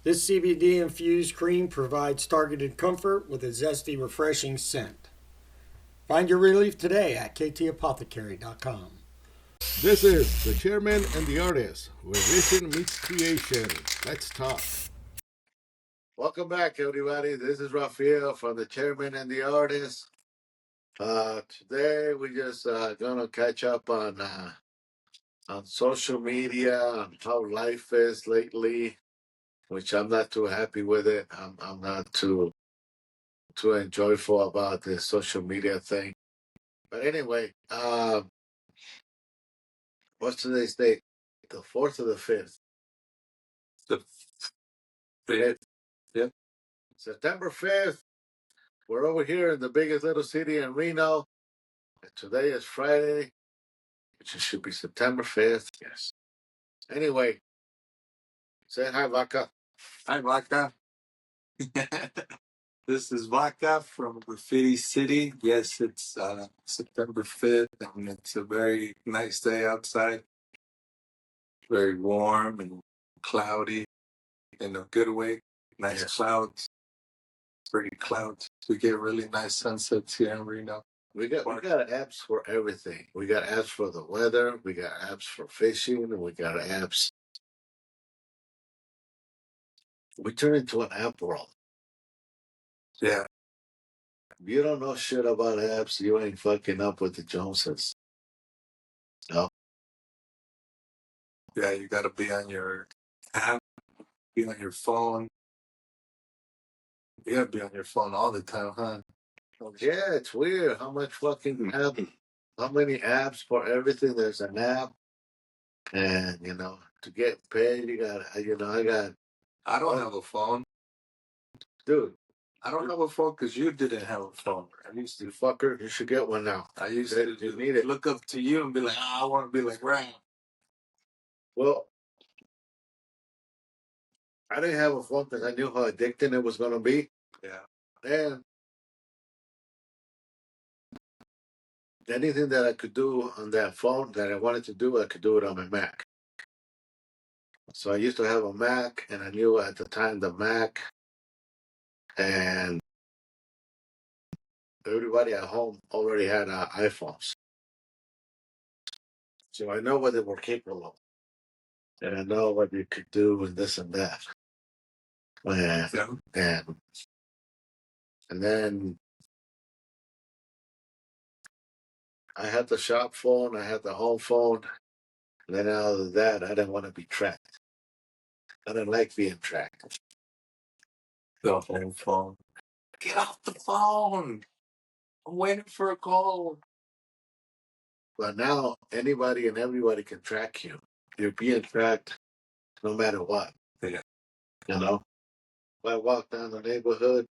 This CBD-infused cream provides targeted comfort with a zesty, refreshing scent. Find your relief today at ktapothecary.com. This is The Chairman and the Artist, where vision meets creation. Let's talk. Welcome back, everybody. This is Rafael from The Chairman and the Artist. Today, we're just going to catch up on social media, on how life is lately, which I'm not too happy with it. I'm not too enjoyable about this social media thing. But anyway, what's today's date? The 4th or the 5th? The 5th. Yep. September 5th. We're over here in the biggest little city in Reno. And today is Friday, which should be September 5th. Yes. Anyway, say hi, Vaca. Hi, Vaca. This is Vaca from Graffiti City. Yes, it's September 5th, and it's a very nice day outside. Very warm and cloudy in a good way. Nice clouds. Pretty clouds. We get really nice sunsets here in Reno. We got apps for everything. We got apps for the weather. We got apps for fishing. And we got apps. We turn into an app world. Yeah. If you don't know shit about apps, you ain't fucking up with the Joneses. No. Yeah, you got to be on your app, be on your phone. You got to be on your phone all the time, huh? Yeah, it's weird how much fucking app, how many apps for everything. There's an app. And, to get paid, you got, I don't have a phone. Dude, I don't have a phone because you didn't have a phone. I used to. you fucker, you should get one now. I used to need it. look up to you and be like, I want to be like Ryan. Well, I didn't have a phone because I knew how addicting it was going to be. Yeah. And anything that I could do on that phone that I wanted to do, I could do it on my Mac. So I used to have a Mac, and I knew at the time the Mac and everybody at home already had iPhones. So I know what they were capable of. And I know what you could do and this and that. And then I had the shop phone, I had the home phone. And then out of that, I didn't want to be tracked. I didn't like being tracked. The home phone. Get off the phone. I'm waiting for a call. But now anybody and everybody can track you. You're being tracked no matter what. Yeah. If I walk down the neighborhood,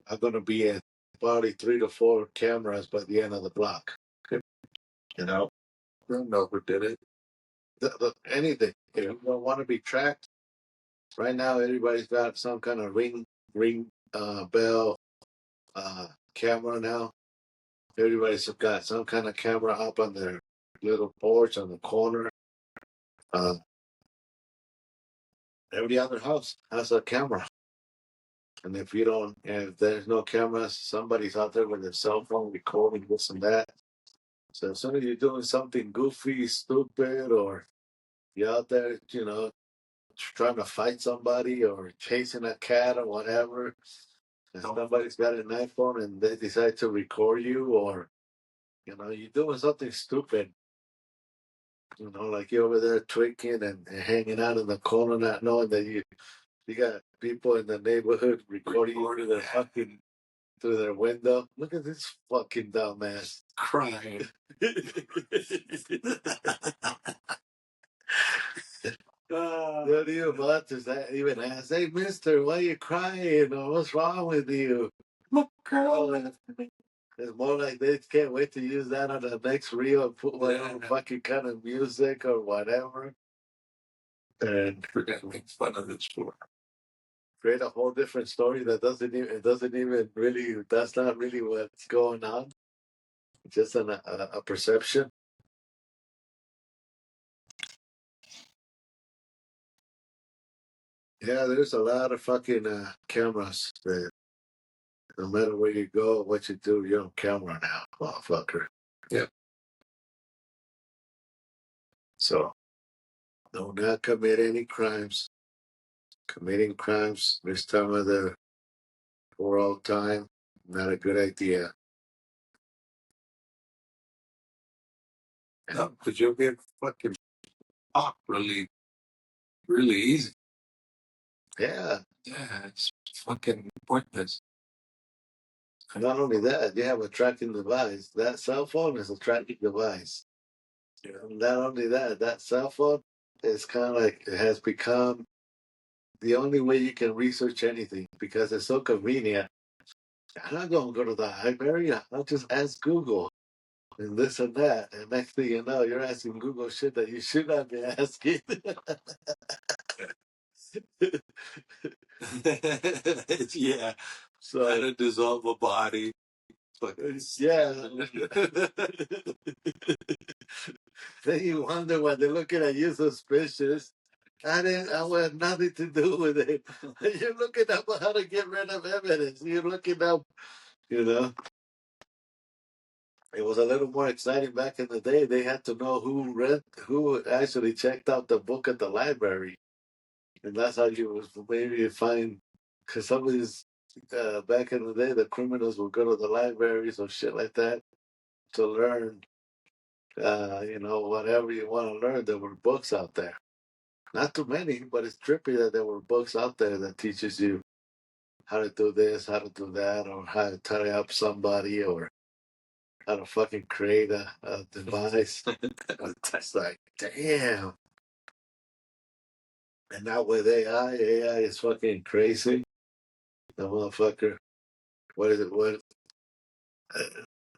I'm going to be at probably 3 to 4 cameras by the end of the block. I don't know who did it. Anything. If you don't want to be tracked, right now everybody's got some kind of ring bell camera now. Everybody's got some kind of camera up on their little porch on the corner. Every other house has a camera. And if there's no cameras, somebody's out there with their cell phone recording this and that. So as soon as you're doing something goofy, stupid, or you're out there, trying to fight somebody or chasing a cat or whatever, and somebody's got an iPhone and they decide to record you, or, you're doing something stupid. Like you're over there tweaking and hanging out in the corner, not knowing that you got people in the neighborhood recording you through their window. Look at this fucking dumbass Crying. What do you want? Does that even ask? Hey, mister, why are you crying? Or what's wrong with you? It's more like they can't wait to use that on the next reel and put whatever fucking kind of music or whatever. And make fun of it for. Create a whole different story that doesn't even really, that's not really what's going on. It's just a perception. Yeah, there's a lot of fucking cameras that no matter where you go, what you do, you're on camera now, motherfucker. Yeah. So do not commit any crimes. Committing crimes this time of the world time, not a good idea. No, because you'll get fucking off really easy. Yeah. Yeah, it's fucking pointless. Not only that, you have a tracking device. That cell phone is a tracking device. Yeah. Not only that, that cell phone is kind of like it has become the only way you can research anything because it's so convenient. I'm not going to go to the library. I'll just ask Google and this and that. And next thing you know, you're asking Google shit that you should not be asking. Yeah. So, how to dissolve a body. yeah. Then you wonder why they're looking at you suspicious. I want nothing to do with it. You're looking up how to get rid of evidence. You're looking up, you know. It was a little more exciting back in the day. They had to know who actually checked out the book at the library. And that's how you was maybe find, because some of these, back in the day, the criminals would go to the libraries or shit like that to learn, whatever you want to learn. There were books out there. Not too many, but it's trippy that there were books out there that teaches you how to do this, how to do that, or how to tie up somebody, or how to fucking create a device. It's like, damn. And now with AI is fucking crazy. The motherfucker. What is it? What uh,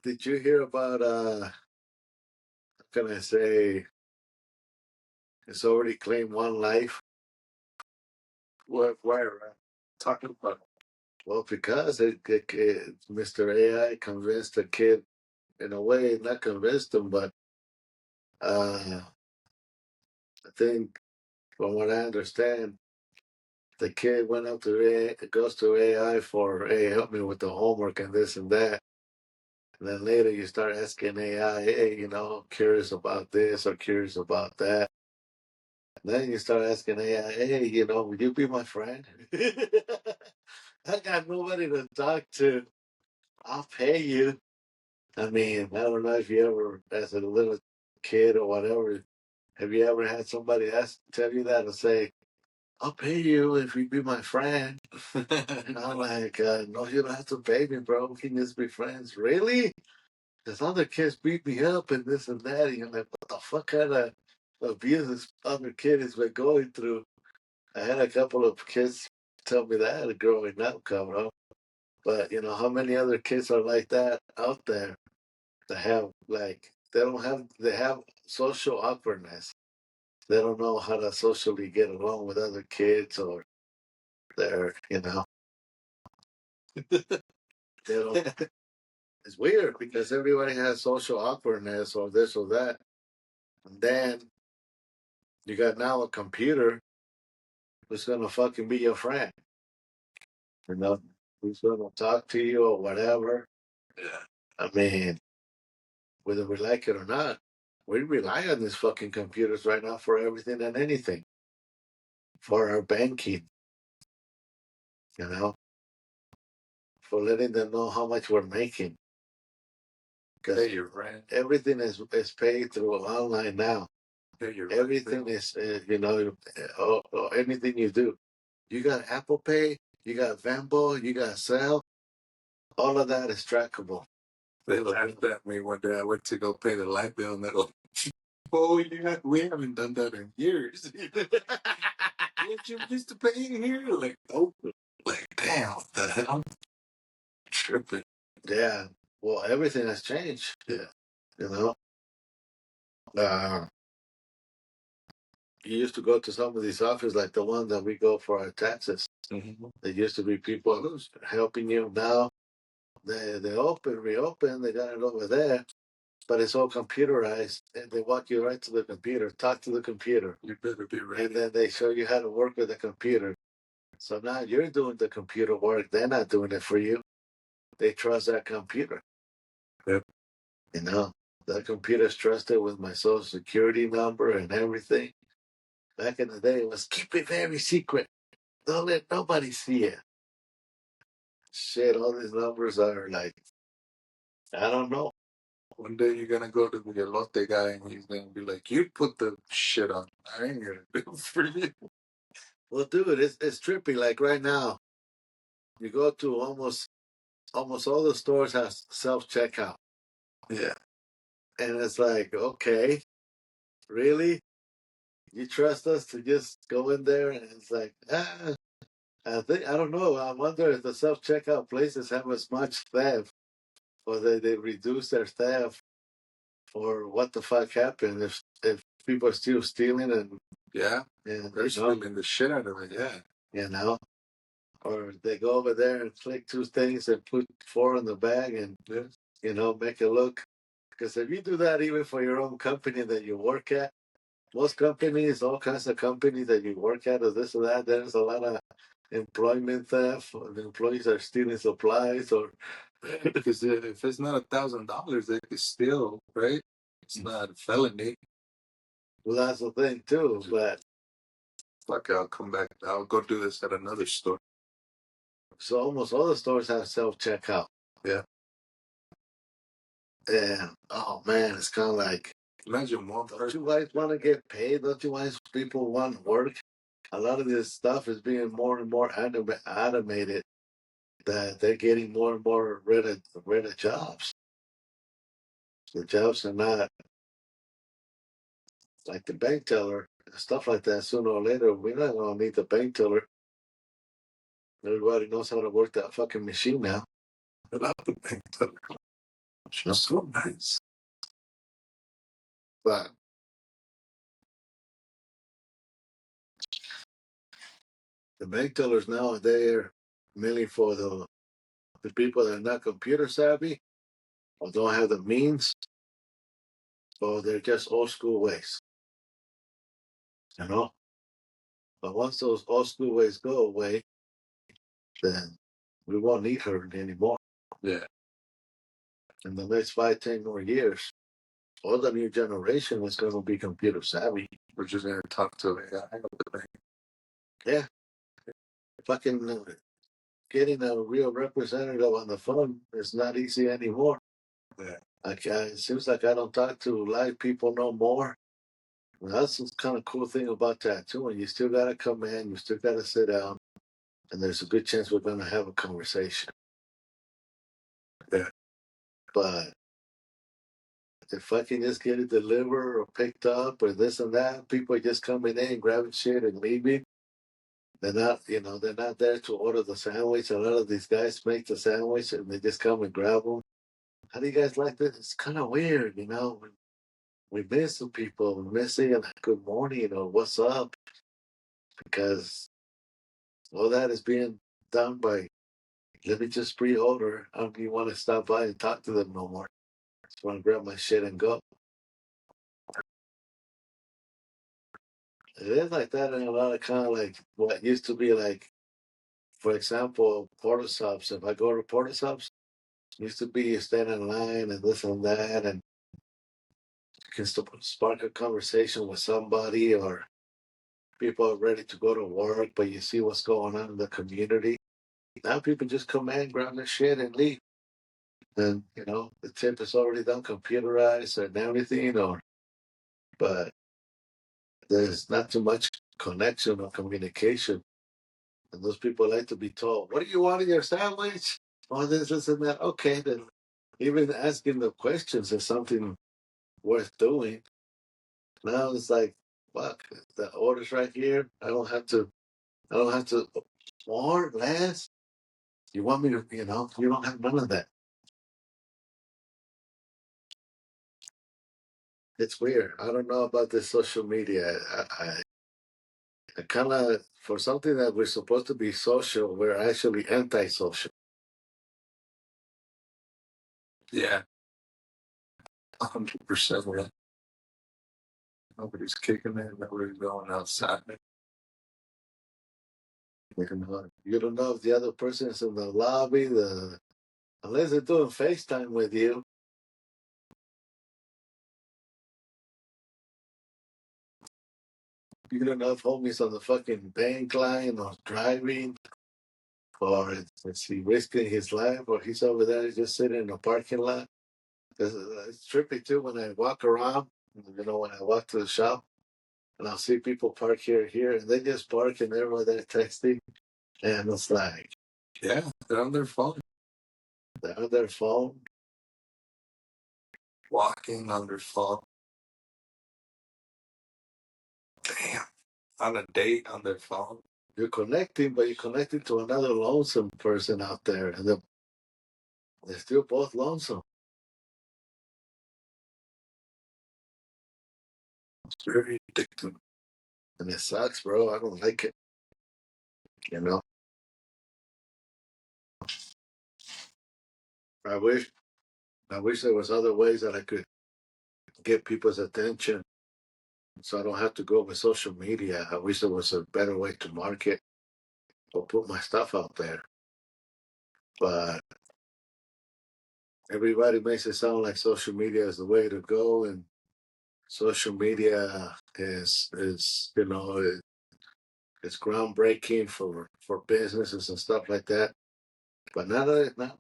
did you hear about? How can I say? It's already claimed one life. What? Why are talking about? Well, because Mr. AI convinced the kid in a way, not convinced him, but I think from what I understand, the kid went up to goes to AI for, hey, help me with the homework and this and that. And then later you start asking AI, hey, curious about this or curious about that. And then you start asking AI, hey, would you be my friend? I got nobody to talk to. I'll pay you. I mean, I don't know if you ever, as a little kid or whatever, have you ever had somebody tell you that and say, I'll pay you if you be my friend? And I'm like, no, you don't have to pay me, bro. We can just be friends. Really? Because other kids beat me up and this and that. And you're like, what the fuck kind of abuse this other kid has been going through? I had a couple of kids tell me that growing up, coming up. But, how many other kids are like that out there that have, like, they have social awkwardness. They don't know how to socially get along with other kids, or they're, they don't. It's weird because everybody has social awkwardness or this or that. And then you got now a computer who's gonna fucking be your friend. You know, who's gonna talk to you or whatever. Yeah. I mean, whether we like it or not, we rely on these fucking computers right now for everything and anything. For our banking, you know, for letting them know how much we're making. Because Pay your rent. everything is paid through online now. Pay your Everything rent. is, anything you do. You got Apple Pay, you got Venmo, you got Zelle. All of that is trackable. They laughed at me one day. I went to go pay the light bill, and they're like, "Oh, yeah, we haven't done that in years." What you used to pay here? Like, oh, like, damn, what the hell? Tripping. Yeah. Well, everything has changed. Yeah. You know, uh, you used to go to some of these offices like the one that we go for our taxes. Mm-hmm. There used to be people who's helping you. Now they reopen, they got it over there, but it's all computerized. And they walk you right to the computer, talk to the computer, You better be ready. and then they show you how to work with the computer. So now you're doing the computer work. They're not doing it for you. They trust that computer. Yep. You know, that computer's trusted with my social security number and everything. Back in the day, it was keep it very secret. Don't let nobody see it. Shit, all these numbers are like, I don't know. One day you're gonna go to the elote guy and he's gonna be like, "You put the shit on. I ain't gonna do it for you." Well, dude, it's trippy. Like right now, you go to almost all the stores have self checkout, Yeah. and it's like, okay, really? You trust us to just go in there? And it's like, I don't know. I wonder if the self checkout places have as much theft, or they reduce their theft, or what the fuck happened if people are still stealing and Yeah. They're stealing the shit out of it. Yeah. you know, or they go over there and click two things and put four in the bag and Yeah. make it look. Because if you do that even for your own company that you work at, most companies, all kinds of companies that you work at, or this or that, there's a lot of employment theft. Or the employees are stealing supplies, or Because if it's not $1,000, they could steal, right? It's not a felony. well, that's the thing too. But Fuck, I'll come back. I'll go do this at another store. so almost all the stores have self checkout. Yeah. And oh man, it's kind of like, Imagine one don't person. you guys want to get paid? Don't you guys people want work? A lot of this stuff is being more and more automated. That they're getting more and more rid of jobs. The jobs are not like the bank teller, stuff like that. Sooner or later, we're not gonna need the bank teller. Everybody knows how to work that fucking machine now. I love the bank teller. She's so nice. But the bank tellers now, they're mainly for the people that are not computer savvy or don't have the means, or they're just old school ways. You know? But once those old school ways go away, then we won't need her anymore. Yeah. In the next 5, 10 more years, all the new generation is going to be computer savvy. We're just gonna talk to AI. Yeah. Fucking getting a real representative on the phone is not easy anymore. Yeah. It seems like I don't talk to live people no more. And that's the kind of cool thing about tattooing. You still got to come in, you still got to sit down, and there's a good chance we're going to have a conversation. Yeah. But if I can just get it delivered or picked up or this and that, people are just coming in, grabbing shit and leaving. They're not, they're not there to order the sandwich. A lot of these guys make the sandwich and they just come and grab them. How do you guys like this? It's kind of weird, We miss some people. We miss saying good morning or what's up, because all that is being done by, let me just pre-order. I don't even want to stop by and talk to them no more. Just want to grab my shit and go. It is like that in a lot of kind of like what used to be like, for example, porta subs. If I go to porta subs, used to be you stand in line and this and that, and you can spark a conversation with somebody, or people are ready to go to work, but you see what's going on in the community. Now people just come in, grab their shit, and leave. And the tip is already done, computerized and everything, but there's not too much connection or communication. And those people like to be told, "What do you want in your sandwich?" Oh, this, and that. Okay, then even asking the questions is something worth doing. Now it's like, fuck, the order's right here. I don't have to. More, less. You want me to? You don't have none of that. It's weird. I don't know about this social media. I kind of, for something that we're supposed to be social, we're actually anti-social. Yeah. 100%. Nobody's kicking in. Nobody's going outside. You don't know if the other person is in the lobby, unless they're doing FaceTime with you. You don't know if homie's on the fucking bank line or driving, or is he risking his life, or he's over there just sitting in a parking lot. It's trippy too when I walk around, when I walk to the shop, and I'll see people park here, and they just park and they're over there texting. And it's like, yeah, they're on their phone. They're on their phone. Walking on their phone. Damn. On a date on their phone. You're connecting, but you're connecting to another lonesome person out there, and they're still both lonesome. It's very addictive. And it sucks, bro. I don't like it. I wish there was other ways that I could get people's attention, so I don't have to go with social media. I wish there was a better way to market or put my stuff out there. But everybody makes it sound like social media is the way to go, and social media is it's groundbreaking for businesses and stuff like that. But not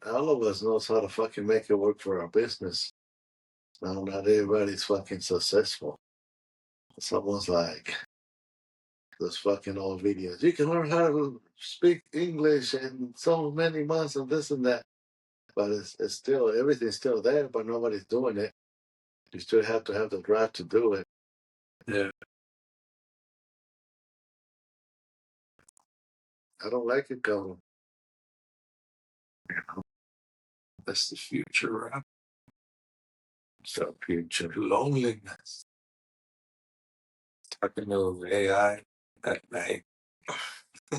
all of us knows how to fucking make it work for our business. No, not everybody's fucking successful. Someone's like those fucking old videos. You can learn how to speak English in so many months and this and that. But it's still, everything's still there, but nobody's doing it. You still have to have the drive to do it. Yeah. I don't like it going. That's the future, right? So future. Loneliness. Talking to AI at night.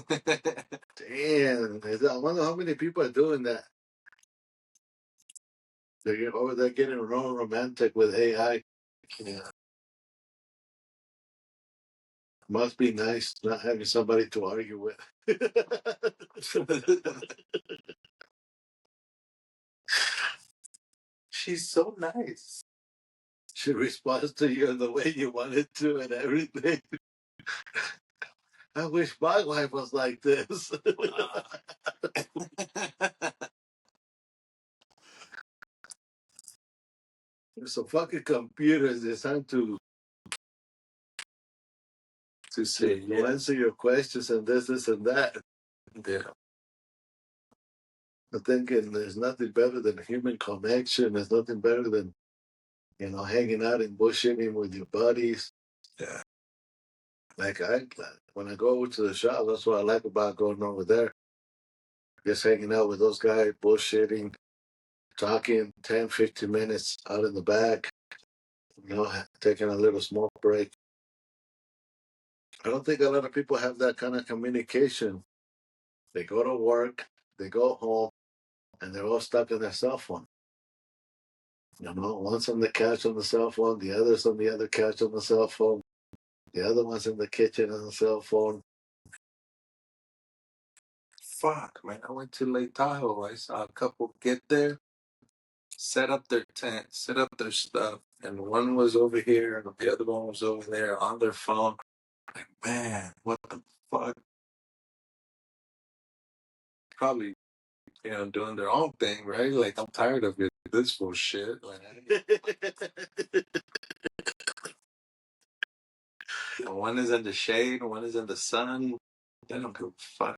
Damn. I wonder how many people are doing that. They're getting real romantic with AI. Yeah. Must be nice not having somebody to argue with. She's so nice. She responds to you in the way you want it to and everything. I wish my wife was like this. So fucking computers designed to say yes. answer your questions and this and that. Yeah. I'm thinking there's nothing better than human connection. There's nothing better than, hanging out and bullshitting with your buddies. Yeah. Like when I go over to the shop, that's what I like about going over there. Just hanging out with those guys, bullshitting, talking 10, 15 minutes out in the back, taking a little smoke break. I don't think a lot of people have that kind of communication. They go to work, they go home, and they're all stuck on their cell phone. One's on the couch on the cell phone, the other's on the other couch on the cell phone, the other one's in the kitchen on the cell phone. Fuck, man. I went to Lake Tahoe. I saw a couple get there, set up their tent, set up their stuff, and one was over here and the other one was over there on their phone. Like, man, what the fuck? Probably, doing their own thing, right? Like, I'm tired of this bullshit. Like, one is in the shade, one is in the sun. They don't give a fuck.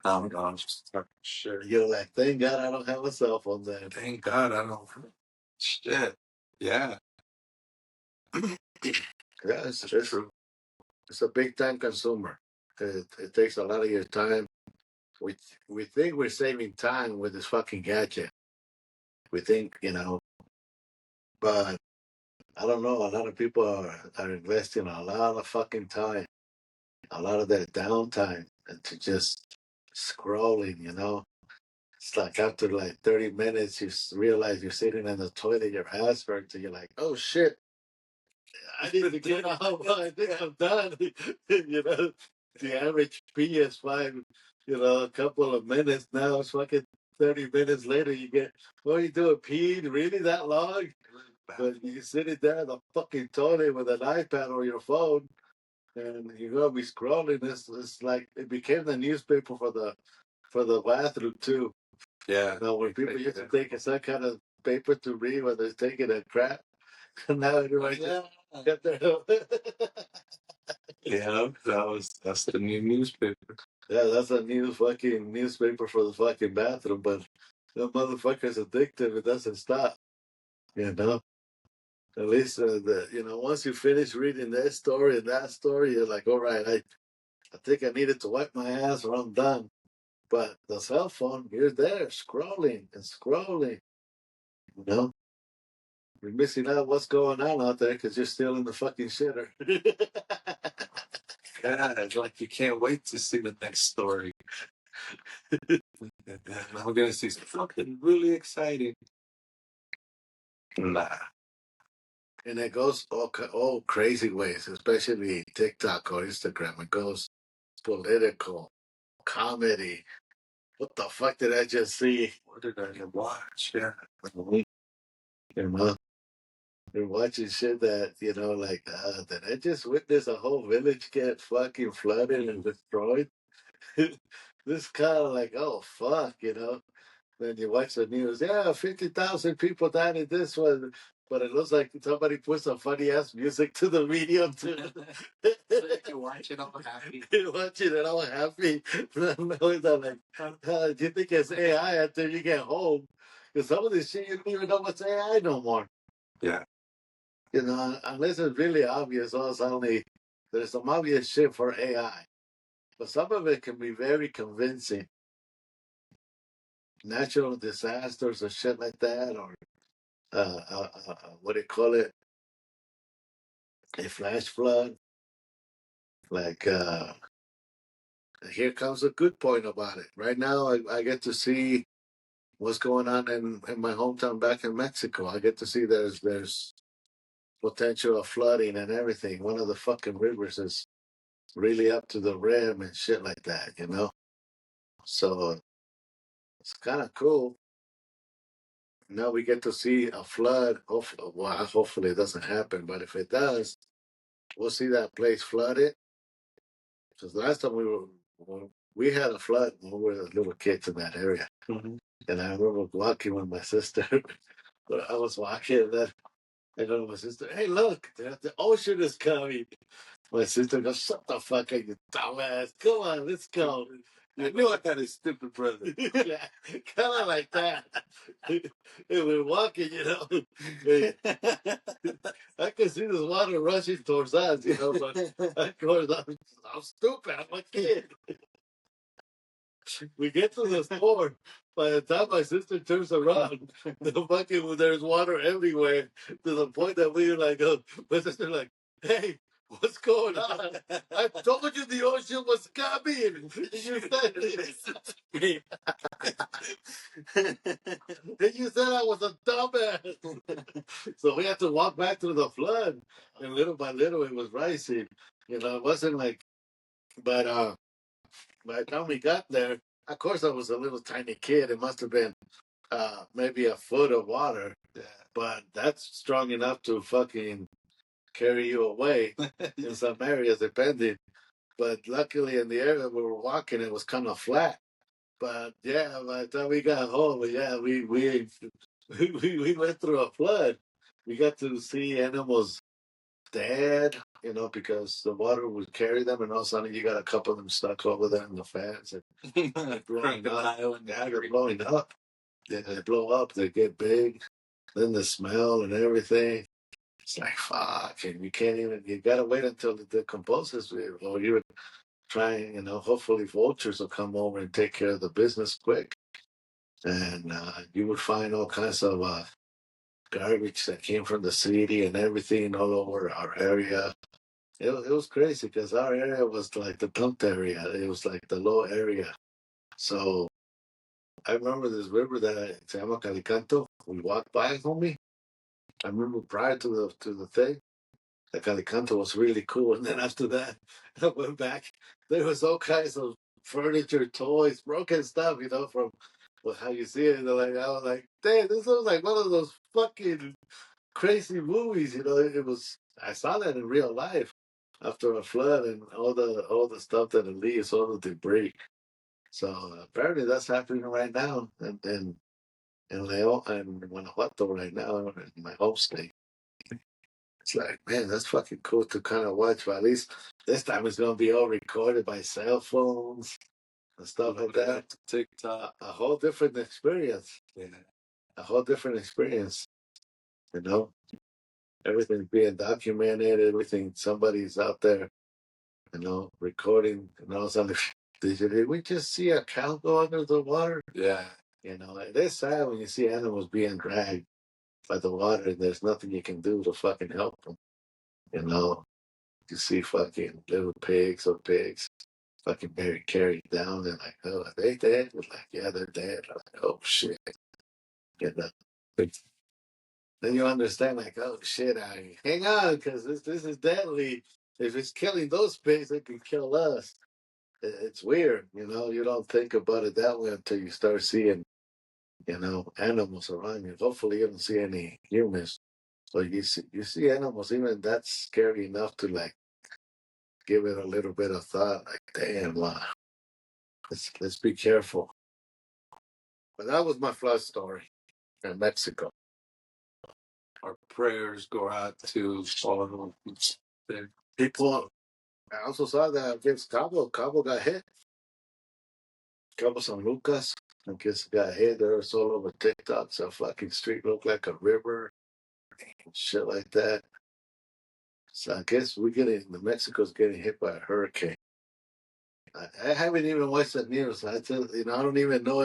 I'm just talking shit. You're like, thank God I don't have a cell phone then. Thank God I don't. Shit. Yeah. Yeah, it's true. It's a big time consumer. It takes a lot of your time. We think we're saving time with this fucking gadget. We think, but I don't know. A lot of people are investing a lot of fucking time, a lot of their downtime into just scrolling. It's like after like 30 minutes, you realize you're sitting in the toilet, your ass hurts, and you're like, oh shit, I need to get out. I think I'm done. The average PS5, a couple of minutes. Now it's fucking 30 minutes later. You get, what are you doing? Peeing really that long? But you sit it there in the fucking toilet with an iPad or your phone, and you're gonna be scrolling. It's like it became the newspaper for the bathroom too. Yeah. When people used to take some kind of paper to read when they're taking a crap, now everybody just got their Yeah, that's the new newspaper. Yeah, that's a new fucking newspaper for the fucking bathroom, but the motherfucker's addictive. It doesn't stop. You know. At least once you finish reading that story and that story, you're like, all right, I think I needed to wipe my ass or I'm done. But the cell phone, you're there scrolling and scrolling. You know, you're missing out what's going on out there because you're still in the fucking shitter. Yeah, it's like you can't wait to see the next story. I'm gonna see something really exciting. Nah. And it goes all crazy ways, especially TikTok or Instagram. It goes political, comedy. What the fuck did I just see? What did I watch? Yeah. You know, you're watching shit that, like, did I just witness a whole village get fucking flooded and destroyed? This kind of like, oh, fuck, Then you watch the news, yeah, 50,000 people died in this one. But it looks like somebody put some funny ass music to the video too. So you watch it all happy. You're watching it all happy. Knowing that, like, do you think it's AI until you get home? Because some of this shit, you don't even know what's AI no more. Yeah. Unless it's really obvious, or suddenly there's some obvious shit for AI. But some of it can be very convincing. Natural disasters or shit like that, or what do you call it? A flash flood. Like, here comes a good point about it. Right now, I get to see what's going on in my hometown back in Mexico. I get to see there's potential of flooding and everything. One of the fucking rivers is really up to the rim and shit like that. So it's kind of cool. Now we get to see a flood. Hopefully it doesn't happen, but if it does, we'll see that place flooded. Because last time we had a flood when we were little kids in that area. Mm-hmm. And I remember walking with my sister. But I was walking, and then I go to my sister, hey, look, the ocean is coming. My sister goes, shut the fuck up, you dumbass. Come on, let's go. I knew I had a stupid brother. Yeah, kind of like that. And we're walking, I can see this water rushing towards us, but of course, I'm stupid. I'm a kid. We get to the store. By the time my sister turns around, there's water everywhere to the point that we were like, my sister like, hey, what's going on? I told you the ocean was coming. You said it. And you said I was a dumbass. So we had to walk back through the flood, and little by little it was rising. It wasn't like, but by the time we got there, of course, I was a little tiny kid. It must have been maybe a foot of water, but that's strong enough to fucking carry you away in some areas, depending. But luckily, in the area we were walking, it was kind of flat. But yeah, by the time we got home, yeah, we went through a flood. We got to see animals dead, because the water would carry them, and all of a sudden you got a couple of them stuck over there in the fence and blowing up. Yeah, they're blowing up. Yeah, they blow up, they get big, then the smell and everything. It's like fuck, and you gotta wait until it decomposes, or you would try, hopefully vultures will come over and take care of the business quick. And you would find all kinds of garbage that came from the city and everything all over our area. It was crazy because our area was like the dumped area. It was like the low area. So I remember this river that se llama Calicanto. We walked by, homie. I remember prior to the thing, the Calicanto was really cool. And then after that, I went back. There was all kinds of furniture, toys, broken stuff, from how you see it. Like I was like, damn, this was like one of those fucking crazy movies. It was. I saw that in real life after a flood and all the stuff that it leaves, all the debris. So apparently that's happening right now, and in Leon and Guanajuato right now in my home state. It's like, man, that's fucking cool to kind of watch. But at least this time it's gonna be all recorded by cell phones and stuff like that. TikTok. A whole different experience. Yeah. A whole different experience. You know, everything's being documented. Everything somebody's out there, recording. And all of a sudden, did we just see a cow go under the water? Yeah. It is sad when you see animals being dragged by the water and there's nothing you can do to fucking help them. You see fucking little pigs or pigs fucking being carried down and like, oh, are they dead? We're like, yeah, they're dead. I'm like, oh shit. You know. Then you understand, like, oh shit, hang on, because this is deadly. If it's killing those pigs, it can kill us. It's weird, You don't think about it that way until you start seeing, animals around you. Hopefully, you don't see any humans, but you see animals. Even that's scary enough to like give it a little bit of thought. Like, damn, let's be careful. But that was my flood story in Mexico. Our prayers go out to all of them. People. I also saw that against Cabo. Cabo got hit. Cabo San Lucas. I guess got hit. There was all over TikTok. So fucking street looked like a river. And shit like that. So I guess the Mexico's getting hit by a hurricane. I haven't even watched the news. I don't even know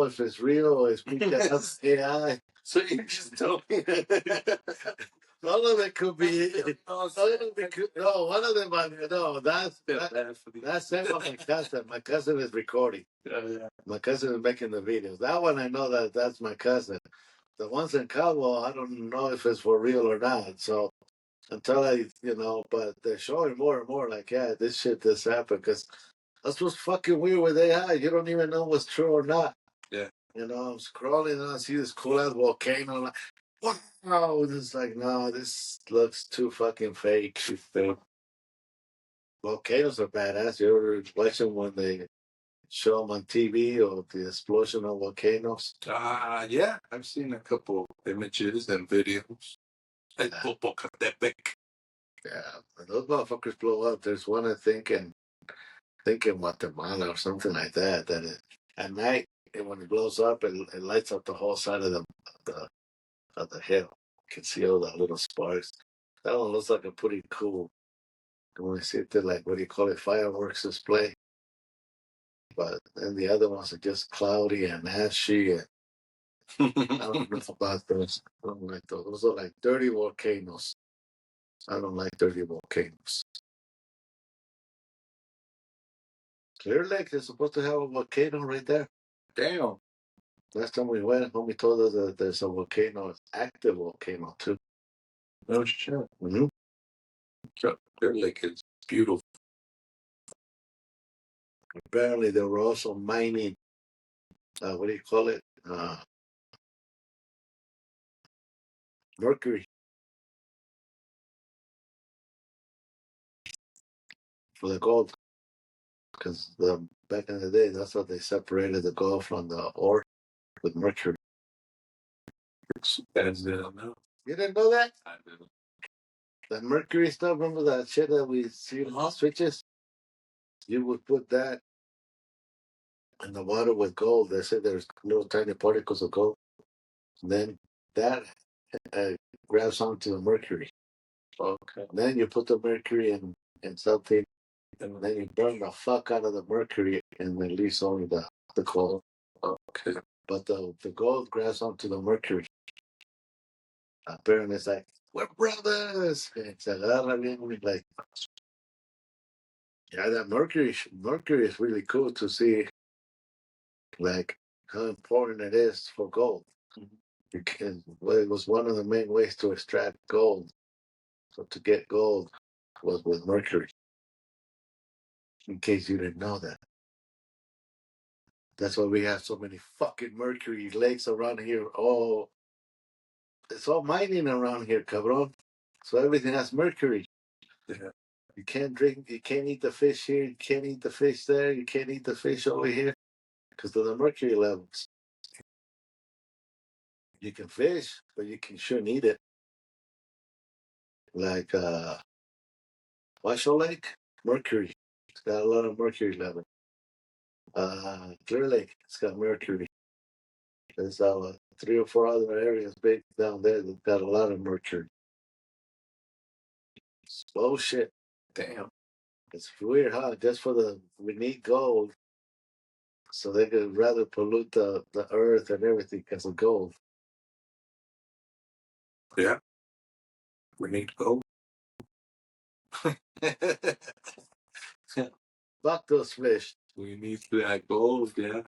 if it's real or it's because AI. So you just told me. All of it could be. No, one of them. No, that's my cousin. My cousin is recording. Yeah. My cousin is making the videos. That one I know that's my cousin. The ones in Cabo, I don't know if it's for real or not. So until but they're showing more and more. Like, yeah, this happened because that's what's fucking weird with AI. You don't even know what's true or not. Yeah. I'm scrolling and I see this cool ass volcano. I'm like, wow. It's like, no, this looks too fucking fake. Volcanoes are badass. You ever watch them when they show them on TV or the explosion of volcanoes? Yeah. I've seen a couple images and videos. Yeah, those motherfuckers blow up. There's one I think in Guatemala or something like that. At night, when it blows up, it lights up the whole side of the hill. You can see all the little sparks. That one looks like a pretty cool. When I see it, like, what do you call it, fireworks display. But then the other ones are just cloudy and ashy. And I don't know about those. I don't like those. Those are like dirty volcanoes. I don't like dirty volcanoes. Clear Lake is supposed to have a volcano right there. Damn. Last time we went, homie told us that there's a volcano, active volcano too. No shit. Mm-hmm. Clear Lake is beautiful. Apparently, they were also mining. What do you call it? Mercury for the gold. Because back in the day, that's what they separated the gold from the ore with mercury. I didn't know. You didn't know that? I didn't. That mercury stuff, remember that shit that we see in the switches? You would put that in the water with gold. They said there's little tiny particles of gold. And then that grabs onto the mercury. Okay. And then you put the mercury in something, and then you burn the fuck out of the mercury and release only the gold. Okay. But the gold grabs onto the mercury. Apparently, it's like, we're brothers. It's like, yeah, that mercury is really cool to see, like, how important it is for gold. Because it was one of the main ways to extract gold So to get gold was with mercury. In case you didn't know that. That's why we have so many fucking mercury lakes around here. Oh, it's all mining around here, cabron. So everything has mercury. Yeah. You can't drink, you can't eat the fish here, you can't eat the fish there, you can't eat the fish over here because of the mercury levels. You can fish, but you can shouldn't eat it. Like Washoe Lake, mercury. It's got a lot of mercury level. Clear Lake, it's got mercury. There's 3 or 4 other areas big down there that got a lot of mercury. It's bullshit. Damn. It's weird, huh? Just for we need gold, so they could rather pollute the earth and everything because of gold. Yeah. We need gold. Fuck those fish. We need that gold, yeah.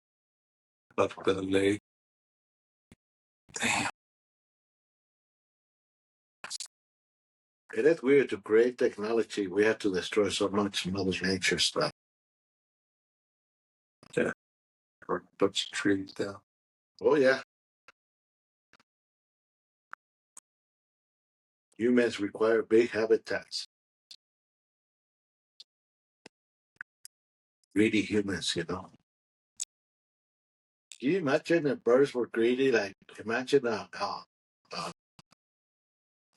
Up the lake. Damn. It is weird to create technology. We have to destroy so much Mother Nature stuff. Yeah. Or a bunch of trees down. Oh, yeah. Humans require big habitats. Greedy humans, you know. Can you imagine if birds were greedy? Like, imagine An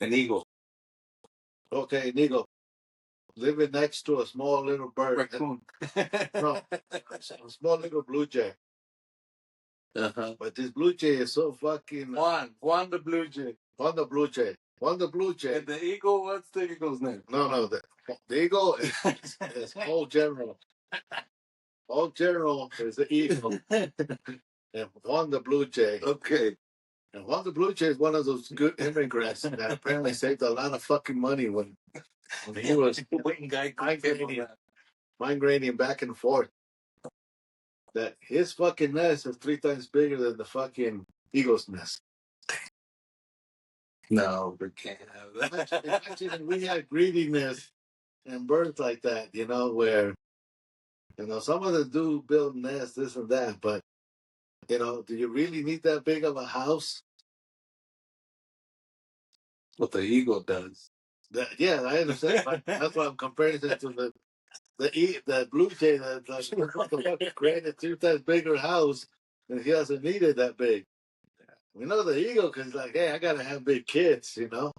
eagle. okay, an eagle living next to a small little bird. Raccoon. No, a small little blue jay. Uh-huh. But this blue jay is so fucking. Juan the blue jay. Juan the blue jay. Juan the blue jay. And the eagle, what's the eagle's name? No, the eagle is Old General. Old General is the eagle. And Juan the blue jay. Okay. And Juan the blue jay is one of those good immigrants that apparently saved a lot of fucking money when he was migrating back and forth. That his fucking nest is 3 times bigger than the fucking eagle's nest. No, we can't have that. Imagine we had greediness and birds like that, you know, where, you know, some of them do build nests, this and that, but, you know, do you really need that big of a house? What the eagle does. Yeah, I understand. But that's why I'm comparing it to the blue jay that created 3 times bigger house, and he doesn't need it that big. We know the eagle because like, hey, I gotta have big kids, you know.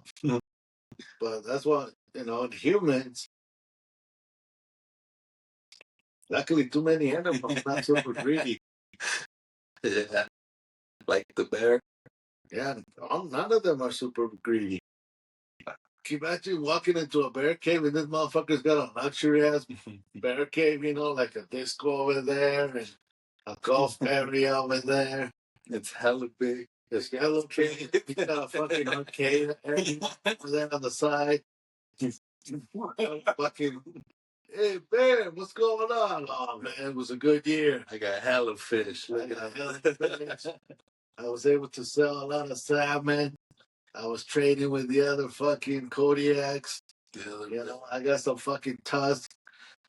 But that's what, you know, humans. Luckily, too many animals not super greedy. Yeah. Like the bear. Yeah, none of them are super greedy. Can you imagine walking into a bear cave and this motherfucker's got a luxury ass bear cave, you know, like a disco over there and a golf area over there. It's hella big. It's hella big. You got a fucking arcade area over there on the side. Fucking, hey, bear, what's going on? Oh, man, it was a good year. I got hella fish. I got hella fish. I was able to sell a lot of salmon. I was trading with the other fucking Kodiaks. You know, I got some fucking tusks.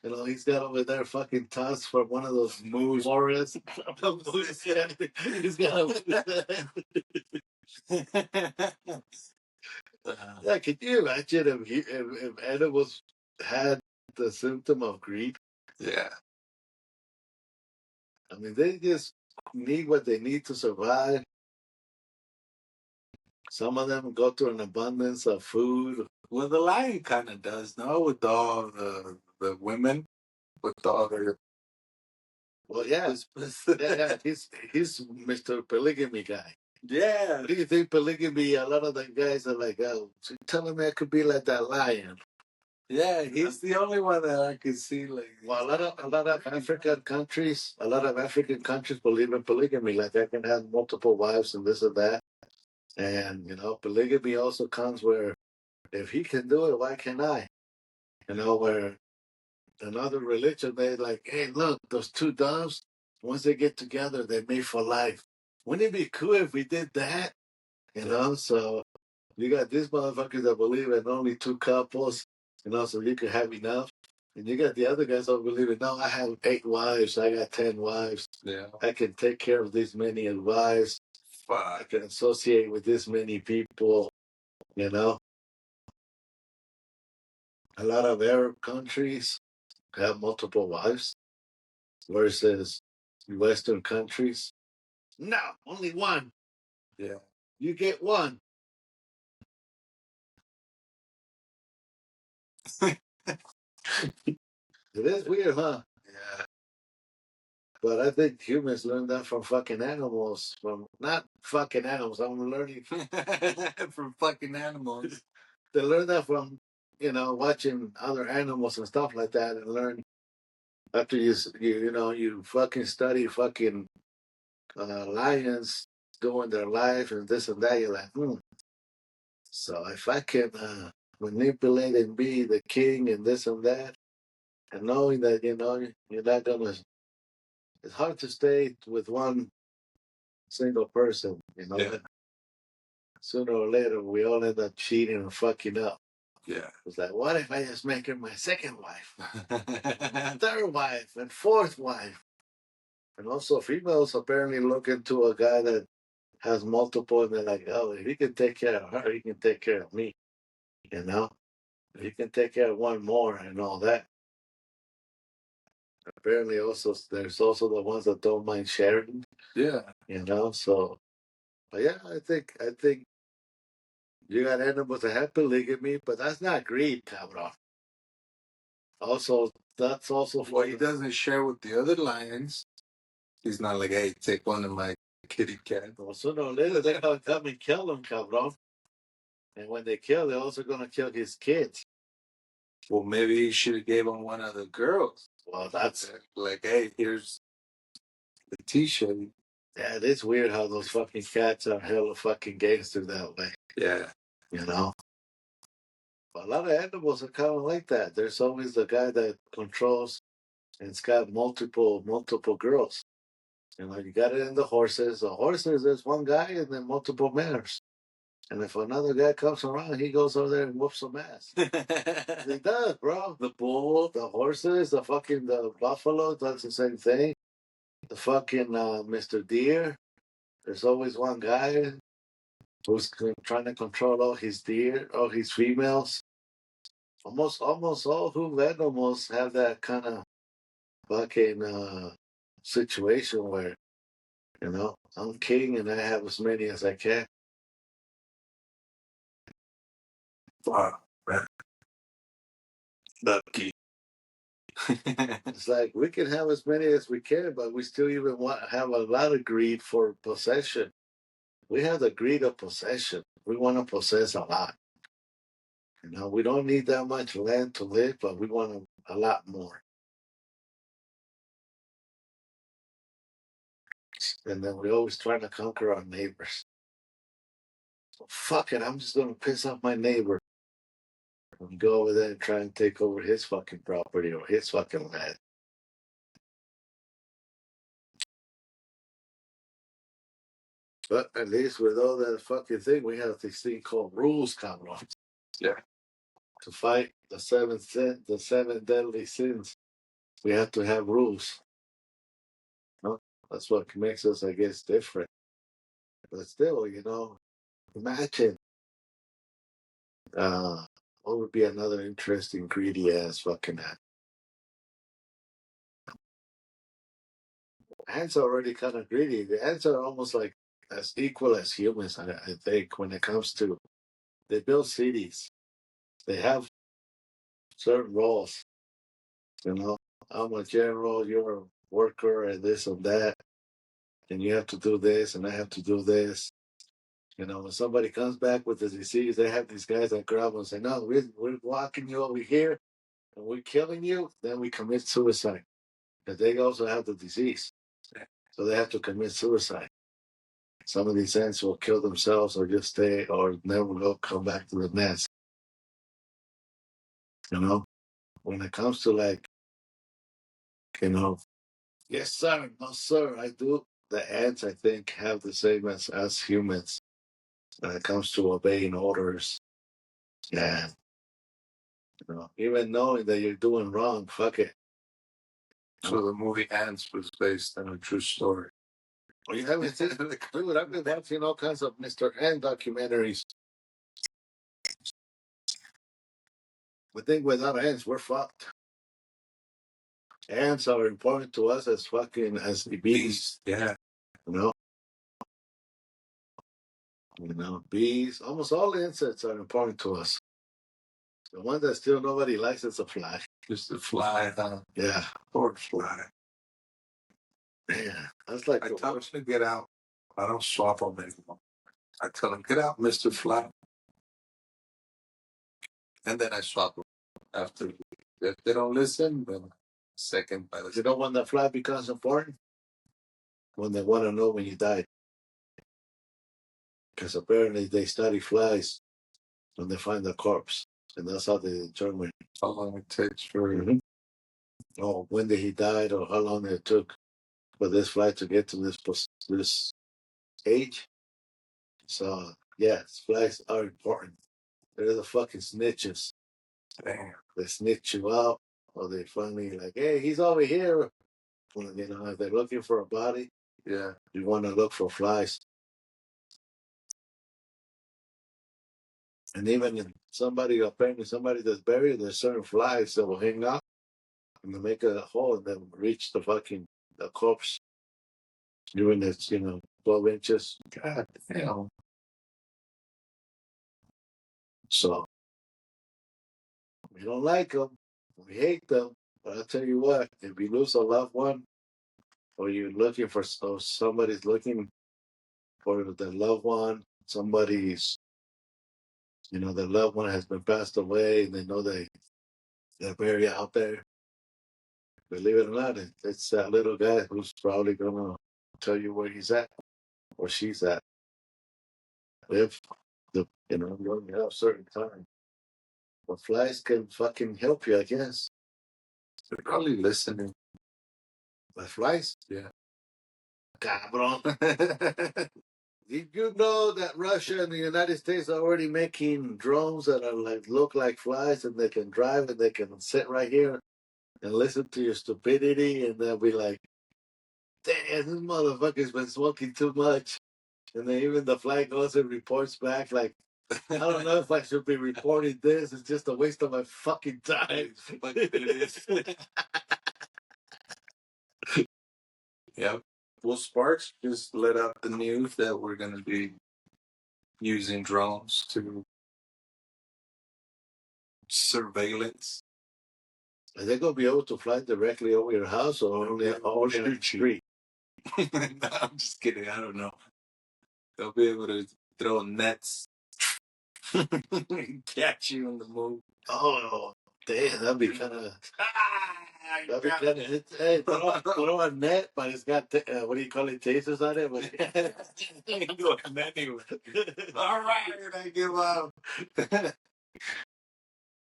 You know, he's got over there fucking tusks from one of those moose forests. Moose, yeah. He's got yeah, can you imagine if animals had the symptom of greed? Yeah. I mean, they just need what they need to survive. Some of them go through an abundance of food. Well, the lion kind of does, no? With all the women, with all their. Well, yeah, yeah, he's Mr. Polygamy guy. Yeah. What do you think polygamy? A lot of the guys are like, "Oh, so you're telling me I could be like that lion?" Yeah, he's the only one that I can see like. Well, a lot of African countries believe in polygamy. Like I can have multiple wives and this and that. And you know, polygamy also comes where if he can do it, why can't I? You know, where another religion they like, hey, look, those 2 doves, once they get together, they mate for life. Wouldn't it be cool if we did that? You know, so You got these motherfuckers that believe in only two couples, so you can have enough. And you got the other guys that believe in, no, I have 8 wives, I got 10 wives. Yeah. I can take care of this many wives. I can associate with this many people, you know. A lot of Arab countries have multiple wives versus Western countries. No, only one. Yeah. You get one. It is weird, huh? Yeah. But I think humans learn that from fucking animals. From not fucking animals. I'm learning From fucking animals. They learn that from, watching other animals and stuff like that, and learn after you fucking study fucking lions doing their life and this and that. You're like, So if I can manipulate and be the king and this and that, and knowing that you're not gonna, it's hard to stay with one single person. Yeah. Sooner or later we all end up cheating and fucking up. Yeah. It's like, what if I just make her my second wife, third wife, and fourth wife? And also, females apparently look into a guy that has multiple, and they're like, oh, if he can take care of her, he can take care of me. If he can take care of one more and all that. Apparently, also, there's also the ones that don't mind sharing. Yeah. So, but yeah, I think you got animals that have polygamy, but that's not greed, cabrón. Also, that's also for he doesn't share with the other lions. He's not like, hey, take one of my kitty cats. Well, sooner or later, they're going to come and kill him, cabrón. And when they kill, they're also going to kill his kids. Well, maybe he should have gave him one of the girls. Well, that's like, hey, here's the t-shirt. Yeah, it is weird how those fucking cats are hella fucking gangster that way. Yeah. A lot of animals are kind of like that. There's always the guy that controls and it's got multiple girls. You got it in the horses. The horses, there's one guy and then multiple mares. And if another guy comes around, he goes over there and whoops some ass. He does, bro. The bull, the horses, the buffalo, that's the same thing. The fucking Mr. Deer. There's always one guy who's trying to control all his deer, all his females. Almost all hoof animals have that kind of fucking situation where, I'm king and I have as many as I can. Wow, man. Lucky. It's like we can have as many as we can, but we still even have a lot of greed for possession. We have the greed of possession. We want to possess a lot. We don't need that much land to live, but we want a lot more. And then we're always trying to conquer our neighbors. So fuck it, I'm just going to piss off my neighbor and go over there and try and take over his fucking property or his fucking land. But at least with all that fucking thing, we have this thing called rules, cabrón. Yeah. To fight the seven deadly sins, we have to have rules. That's what makes us, I guess, different. But still, imagine what would be another interesting greedy ass fucking ant? Ants are already kind of greedy. The ants are almost like as equal as humans, I think, when it comes to they build cities. They have certain roles. I'm a general, you're a worker, and this and that, and you have to do this, and I have to do this. When somebody comes back with a disease, they have these guys that grab them and say, "No, we're walking you over here, and we're killing you." Then we commit suicide, because they also have the disease, so they have to commit suicide. Some of these ants will kill themselves or just stay or never come back to the nest. When it comes to yes sir, no sir, I do. The ants, I think, have the same as us humans. when it comes to obeying orders. Yeah. Even knowing that you're doing wrong, fuck it. So the movie Ants was based on a true story. Well, you haven't seen dude, I've been watching all kinds of Mr. Ant documentaries. We think without ants, we're fucked. Ants are important to us as the bees. Yeah. You know? Bees, almost all insects are important to us. The one that still nobody likes is a fly. Just a fly, huh? Yeah. Poor fly. Yeah. That's like I tell him to get out. I don't swap them anymore. I tell him, get out, Mr. Fly. And then I swap them after. If they don't listen, then second by the You know when the fly becomes important? When they want to know when you died. Because apparently they study flies when they find the corpse. And that's how they determine how long it takes for when did he died or how long it took for this fly to get to this age. So yes, flies are important. They're the fucking snitches. Damn. They snitch you out, or they finally like, hey, he's over here. Well, if they're looking for a body, Yeah. you want to look for flies. And even if apparently somebody that's buried, there's certain flies that will hang out and they make a hole and then reach the corpse during its 12 inches. God damn. So we don't like them, we hate them. But I'll tell you what, if you lose a loved one, or you're looking for, or somebody's looking for the loved one, the loved one has been passed away, and they know they're buried out there. Believe it or not, it's that little guy who's probably gonna tell you where he's at or she's at. If you only have certain time. But flies can fucking help you, I guess. They're probably listening. But flies? Yeah. Cabrón. Did you know that Russia and the United States are already making drones that look like flies, and they can drive and they can sit right here and listen to your stupidity, and they'll be like, damn, this motherfucker's been smoking too much. And then even the flag goes and reports back like, I don't know if I should be reporting this. It's just a waste of my fucking time. It is. Yep. Well, Sparks just let out the news that we're going to be using drones to surveillance. Are they going to be able to fly directly over your house or only on the street? No, I'm just kidding. I don't know. They'll be able to throw nets and catch you on the move. Oh, damn, that'd be kind of. Hey, throw a net, but it's got what do you call it, tasers on it? All right, I give up.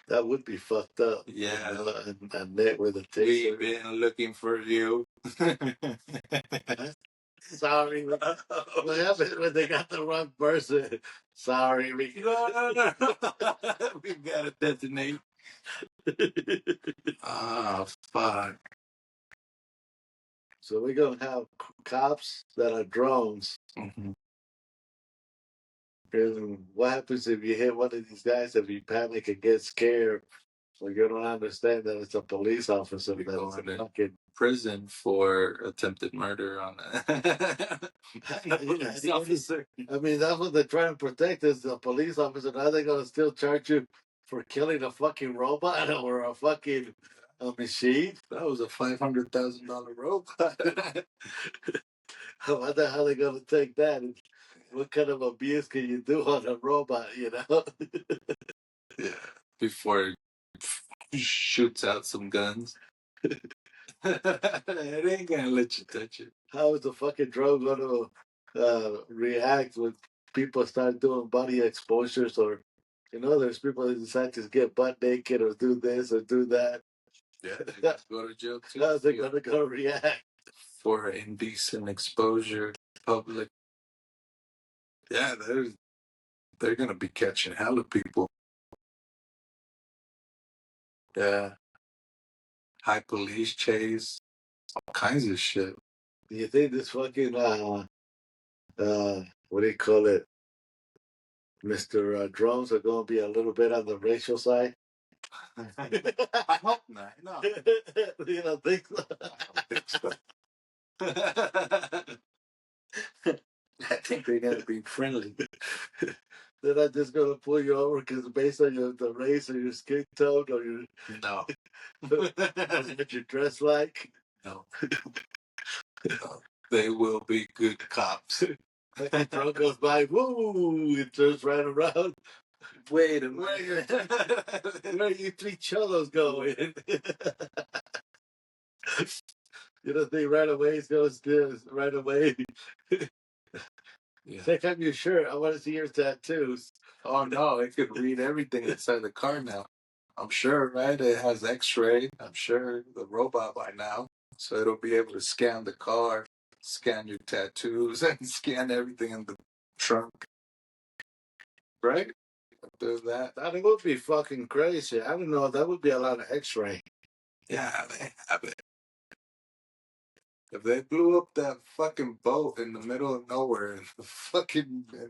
That would be fucked up. Yeah, a net with a taser. We've been looking for you. Sorry, what happened when they got the wrong person? Sorry, No. We've got to detonate. Oh, fuck. So we're going to have cops that are drones. Mm-hmm. And what happens if you hit one of these guys, if you panic and get scared, or you don't understand that it's a police officer You're that's going to fucking prison for attempted murder on a police officer. I mean, that's what they're trying to protect is the police officer. Now they're going to still charge you for killing a fucking robot or a fucking machine? That was a $500,000 robot. I wonder how they're going to take that. What kind of abuse can you do on a robot, Yeah. Before it shoots out some guns. It ain't gonna let you touch it. How is the fucking drone going to react when people start doing body exposures or, there's people that decide to get butt naked or do this or do that. Yeah, they go to jail too. How's they going to go react? For indecent exposure, public. Yeah, they're gonna be catching hella people. Yeah. High police chase, all kinds of shit. Do you think this fucking what do you call it, Mr. Drones are going to be a little bit on the racial side? I hope not. No, You don't think so? I don't think so. I think they're gonna be friendly. They're not just going to pull you over because based on the race or your skin tone or your No, what you dress like. no, no. They will be good cops. The truck goes by, woo! It turns right around. Wait a Where minute. are you three cholos going? You don't think right away it's going to right away. Yeah. Take off your shirt. I want to see your tattoos. Oh no, it could read everything inside the car now. I'm sure, right? It has X-ray. I'm sure the robot by now, so it'll be able to scan the car, scan your tattoos, and scan everything in the trunk. Right? Do that. That would be fucking crazy. I don't know. That would be a lot of X-ray. Yeah, they have it. If they blew up that fucking boat in the middle of nowhere in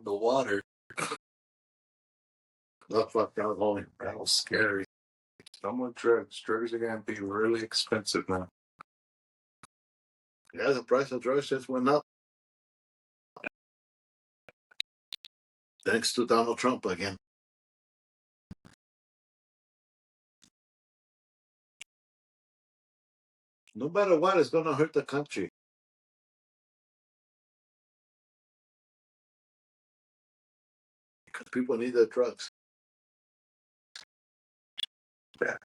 the water, Oh fuck, that was only. that was scary. No more drugs. Drugs are gonna be really expensive now. Yeah, the price of drugs just went up. Thanks to Donald Trump again. No matter what, it's going to hurt the country. Because people need their drugs. Yeah.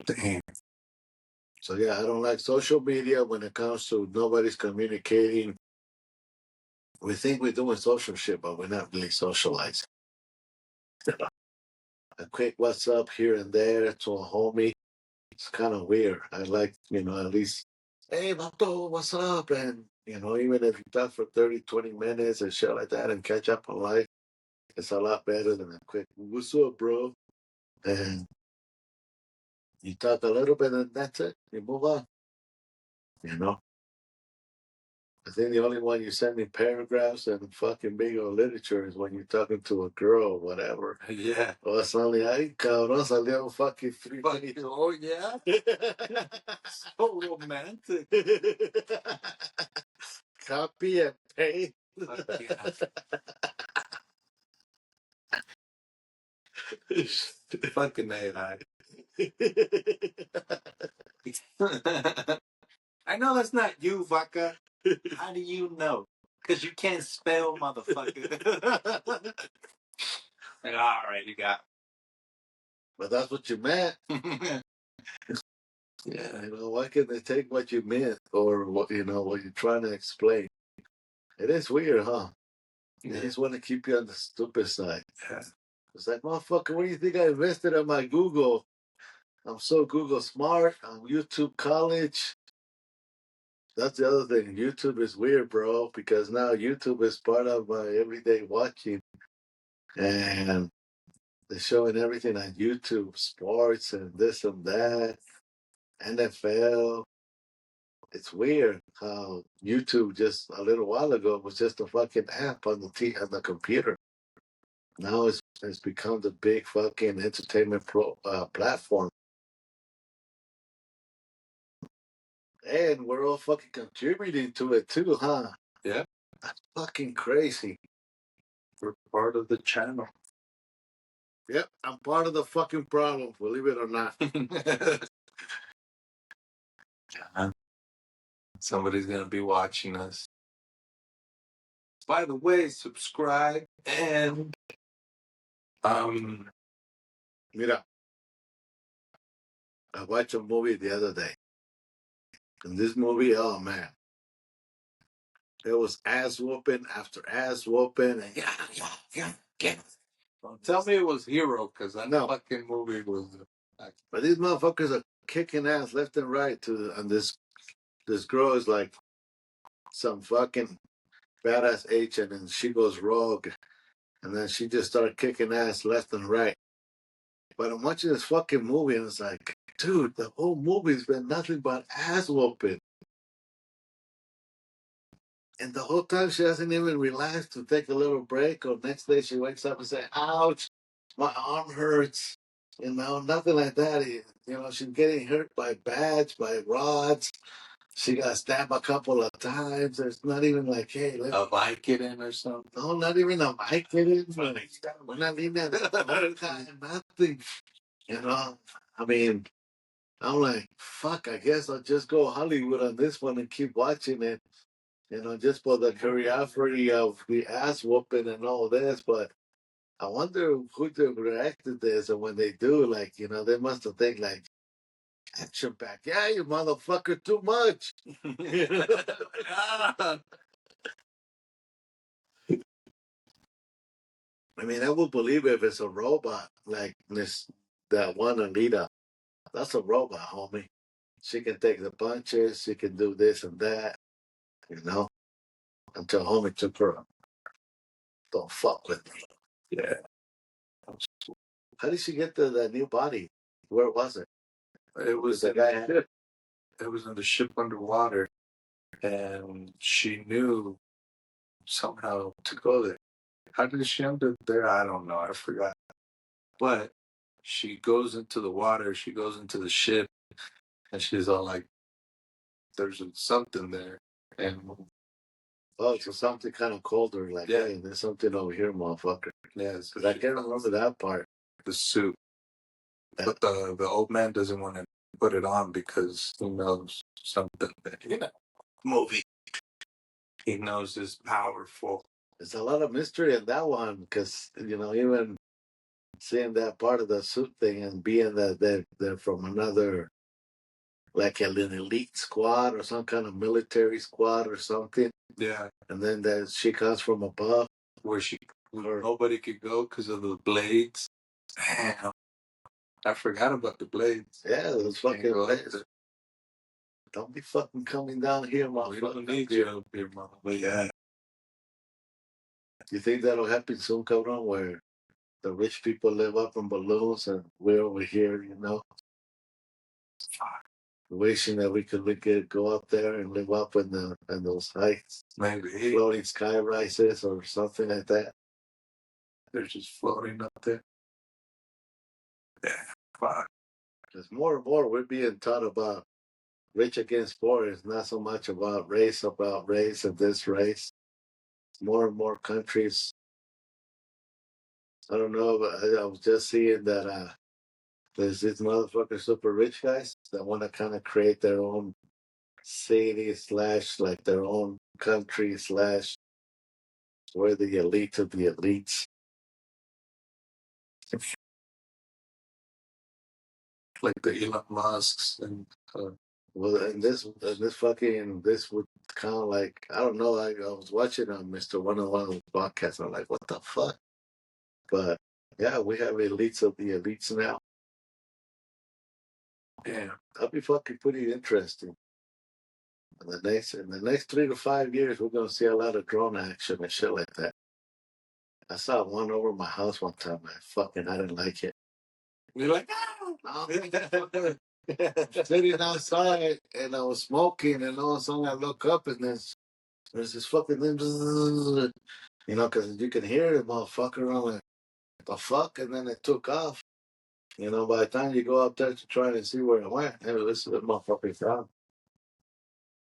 Damn. So yeah, I don't like social media when it comes to nobody's communicating. We think we're doing social shit, but we're not really socializing. A quick what's up here and there to a homie. It's kind of weird. I like, at least, hey, Vato, what's up? And, even if you talk for 30, 20 minutes and shit like that and catch up on life, it's a lot better than a quick, what's up, bro? And you talk a little bit and that's it. You move on. I think the only one you send me paragraphs and fucking bingo literature is when you're talking to a girl or whatever. Yeah. O suddenly, ay, cabrón, salió fucking 3 Fucking, oh yeah. So romantic. Copy and paste. Fuck yeah. Fucking AI. I know that's not you, Vaca. How do you know? Because you can't spell, motherfucker. Like, all right, you got. But that's what you meant. Yeah. Why can't they take what you meant or what you're trying to explain? It is weird, huh? They just want to keep you on the stupid side. Yeah. It's like, motherfucker, what do you think I invested in my Google? I'm so Google smart. I'm YouTube college. That's the other thing. YouTube is weird, bro, because now YouTube is part of my everyday watching. And they're showing everything on YouTube, sports and this and that, NFL. It's weird how YouTube just a little while ago was just a fucking app on on the computer. Now it's become the big fucking entertainment platform. And we're all fucking contributing to it too, huh? Yeah. That's fucking crazy. We're part of the channel. Yep, I'm part of the fucking problem, believe it or not. Somebody's gonna be watching us. By the way, subscribe and Mira, I watched a movie the other day. And this movie, oh man. It was ass whooping after ass whooping and yeah. don't tell me it was Hero, because that No. fucking movie was. But these motherfuckers are kicking ass left and right and this girl is like some fucking badass agent, and she goes rogue, and then she just started kicking ass left and right. But I'm watching this fucking movie, and it's like, dude, the whole movie's been nothing but ass whooping. And the whole time she hasn't even relaxed to take a little break, or next day she wakes up and say, ouch, my arm hurts. Nothing like that. She's getting hurt by bats, by rods. She got stabbed a couple of times. It's not even like, hey, a Vicodin or something. No, not even a Vicodin. We're not even that. Nothing. I mean, I'm like, fuck, I guess I'll just go Hollywood on this one and keep watching it. Just for the curiosity of the ass whooping and all this. But I wonder who directed this, and when they do, like, they must have think like, action pack. Yeah, you motherfucker, too much. I mean, I would believe if it's a robot like this, that one Anita. That's a robot, homie. She can take the punches. She can do this and that. Until homie took her up. Don't fuck with me. Yeah. How did she get to that new body? Where was it? It was the guy had it. It was in the ship underwater, and she knew somehow to go there. How did she end up there? I don't know. I forgot. But she goes into the water. She goes into the ship, and she's all like, "There's something there." And so something kind of colder, like, yeah, hey, there's something over here, motherfucker. Yeah, because I can't remember that part. The suit, but the old man doesn't want to put it on because he knows something that movie. He knows is powerful. There's a lot of mystery in that one because even seeing that part of the suit thing and being that they're from another, like an elite squad or some kind of military squad or something. Yeah. And then that she comes from above. Where nobody could go because of the blades. Damn. I forgot about the blades. Yeah, those fucking blades. Don't be fucking coming down here, motherfucker. We don't need you up here, mother. But yeah. You think that'll happen soon, cabrón, where the rich people live up in balloons and we're over here, wishing that we could go up there and live up in those heights, maybe floating sky rises or something like that. They're just floating up there. Yeah, fuck. Because more and more we're being taught about rich against poor. It's not so much about race and this race. More and more countries. I don't know, but I was just seeing that there's these motherfucking super rich guys that want to kind of create their own city / like their own country / we're the elite of the elites. Like the Elon Musks and well, and this would kind of like, I don't know, like I was watching on one of those podcasts, and I'm like, what the fuck? But yeah, we have elites of the elites now. Yeah, that'll be fucking pretty interesting. In the next 3 to 5 years, we're gonna see a lot of drone action and shit like that. I saw one over my house one time. I didn't like it. You're like, sitting outside and I was smoking, and all of a sudden I look up and there's this fucking thing, because you can hear the motherfucker. I'm like, the fuck? And then it took off. By the time you go up there to try and see where it went, hey, this is the motherfucker's gone.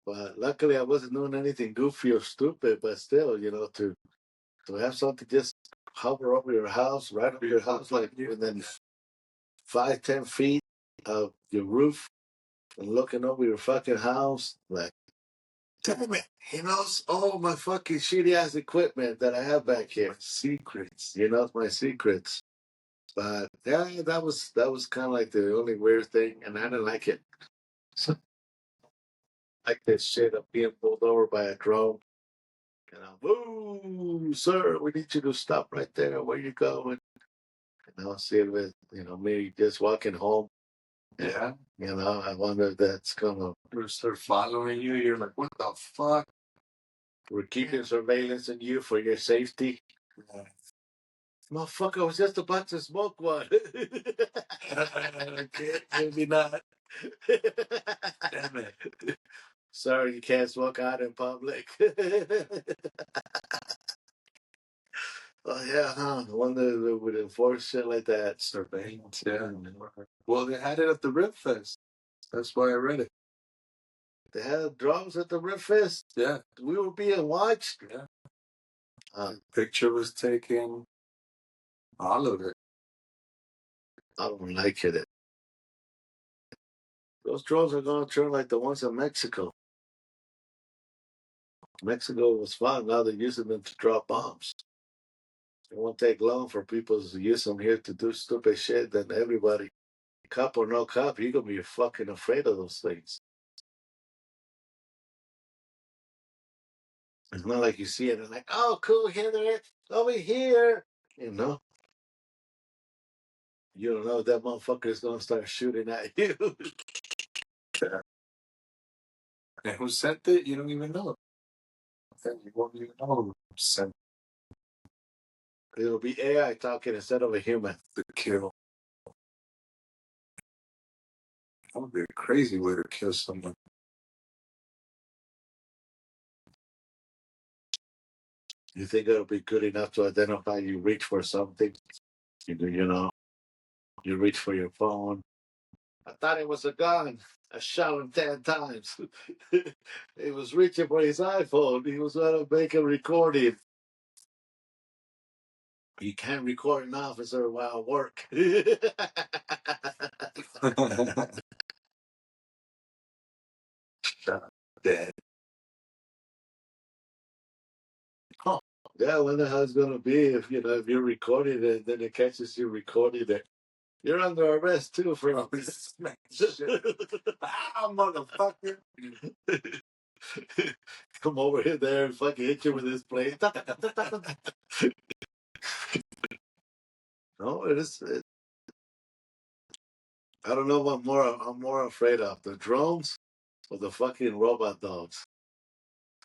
But luckily I wasn't doing anything goofy or stupid, but still, to have something just hover over your house, right over your house, like within 5-10 feet of your roof, and looking over your fucking house, like, damn it, he knows all my fucking shitty ass equipment that I have back here. My secrets. My secrets. But yeah, that was kind of like the only weird thing, and I didn't like it. So, like this shit of being pulled over by a drone. Boo, sir, we need you to stop right there. Where you going? See if it, me just walking home. Yeah. I wonder if that's gonna start following you. You're like, what the fuck? We're keeping surveillance on you for your safety. Yeah. Motherfucker, I was just about to smoke one. Okay, maybe not. Damn it. Sorry, you can't smoke out in public. Oh, yeah, huh? I wonder if they would enforce shit like that. Surveillance, yeah. Well, they had it at the Rib Fest. That's why I read it. They had drums at the Rip Fest. Yeah. We were being watched. Yeah. Uh, Picture was taken. All of it. I don't like it. Those drones are going to turn like the ones in Mexico. Mexico was fun. Now they're using them to drop bombs. It won't take long for people to use them here to do stupid shit. Then everybody, cop or no cop, you're going to be fucking afraid of those things. It's not like you see it and like, oh, cool, here they are, over here. You know? You don't know if that motherfucker is going to start shooting at you. And who sent it? You don't even know. You won't even know who sent It'll be AI talking instead of a human. the kill. That would be a crazy way to kill someone. You think it'll be good enough to identify you reach for something? You know, you reach for your phone. I thought it was a gun. I shot him 10 times. He was reaching for his iPhone. He was going to make a recording. You can't record an officer while at work. Dead. Huh. Yeah, I wonder how it's going to be if, if you're recording it, then it catches you recording it. You're under arrest, too, for Oh, shit. Ah, motherfucker. Come over here there and fucking hit you with this plate. No, it is. I don't know what I'm more afraid of, the drones or the fucking robot dogs.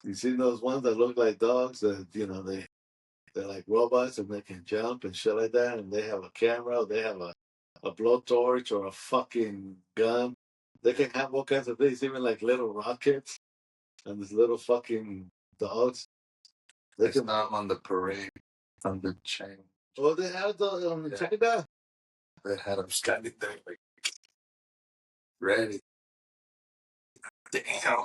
You seen those ones that look like dogs that they're like robots and they can jump and shit like that, and they have a camera, they have a blowtorch or a fucking gun. They can have all kinds of things, even like little rockets and these little fucking dogs. They It's can. not on the parade, on the chain. Oh, they have the Yeah. China. They had them standing there like ready. Damn.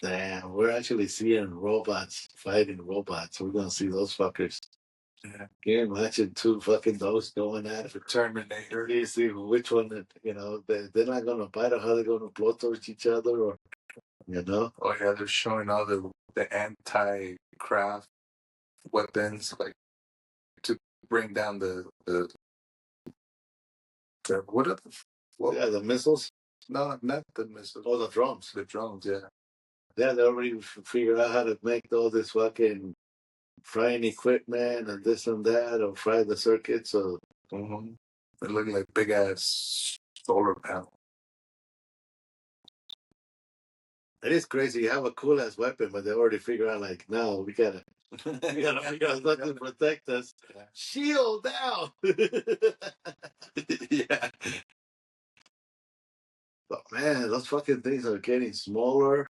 Damn, we're actually seeing robots fighting robots. We're gonna see those fuckers. Yeah. Can you imagine two fucking dogs going at it? Terminator. You see which one that they're not gonna bite or how they're gonna blowtorch each other or Oh yeah, they're showing all the anti-craft weapons, like to bring down the what are yeah, the missiles. no, not the missiles. Oh, the drones. The drones, yeah. Yeah, they already figure out how to make all this fucking frying equipment and this and that, or fry the circuits. So They look like big ass solar panel. it is crazy. You have a cool ass weapon, but they already figure out like, no, we got nothing to protect us. Yeah. Shield down. Yeah. But man, those fucking things are getting smaller,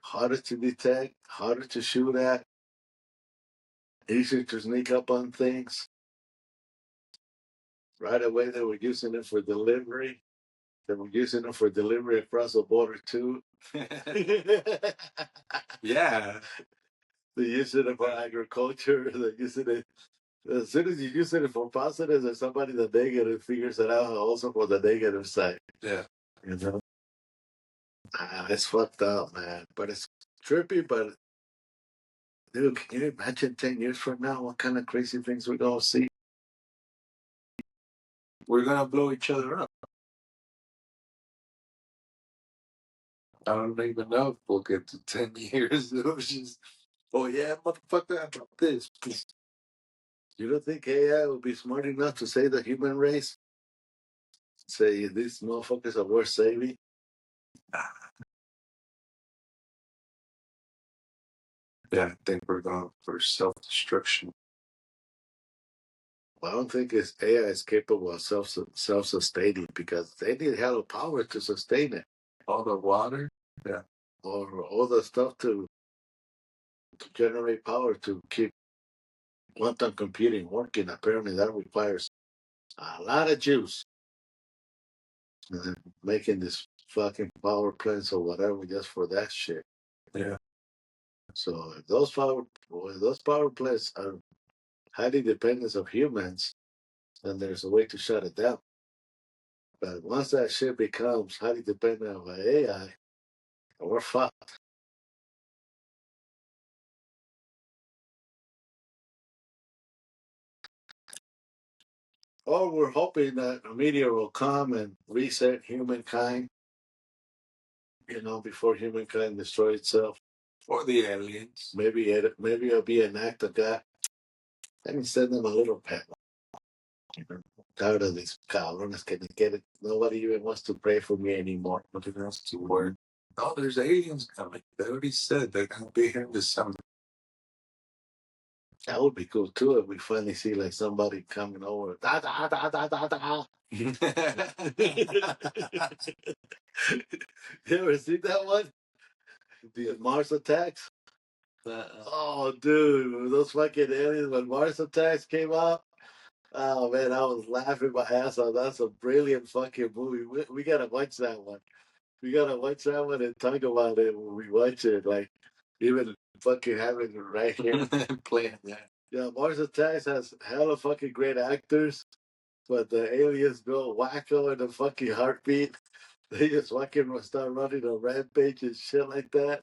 harder to detect, harder to shoot at, easier to sneak up on things. Right away, they were using it for delivery. They were using it for delivery across the border too. Yeah. They use it for agriculture. They use it. As soon as you use it for positive, there's somebody that negative figures it out also for the negative side. Yeah. It's fucked up, man. But it's trippy. But dude, can you imagine 10 years from now what kind of crazy things we're gonna see? We're gonna blow each other up. I don't even know if we'll get to 10 years. It was just, oh yeah, motherfucker, how about this? You don't think AI will be smart enough to save the human race? Say these motherfuckers are worth saving? Yeah, I think we're going for self-destruction. I don't think AI is capable of self-sustaining because they need hell of power to sustain it. All the water? Yeah. Or all the stuff to generate power to keep quantum computing working. Apparently, that requires a lot of juice. And then making this fucking power plants or whatever just for that shit. Yeah. So if those power plants are highly dependent of humans, then there's a way to shut it down. But once that shit becomes highly dependent on AI, we're fucked. Or we're hoping that a meteor will come and reset humankind, before humankind destroy itself. Or the aliens. Maybe it'll be an act of God. Let me send them a little pet. Tired of these cabrones que ni get it. Nobody even wants to pray for me anymore. Nothing else to worry. Oh, there's aliens coming. They already said they're going to be here in December. That would be cool too if we finally see like somebody coming over. Da, da, da, da, da, da. You ever seen that one? The Mars attacks? Oh, dude, those fucking aliens when Mars attacks came out. Oh man, I was laughing my ass off. That's a brilliant fucking movie. We gotta watch that one. We gotta watch that one and talk about it when we watch it. Like even fucking having it right here. Playing that. Yeah, Mars Attacks has hella fucking great actors, but the aliens go wacko in the fucking heartbeat. They just fucking start running a rampage and shit like that.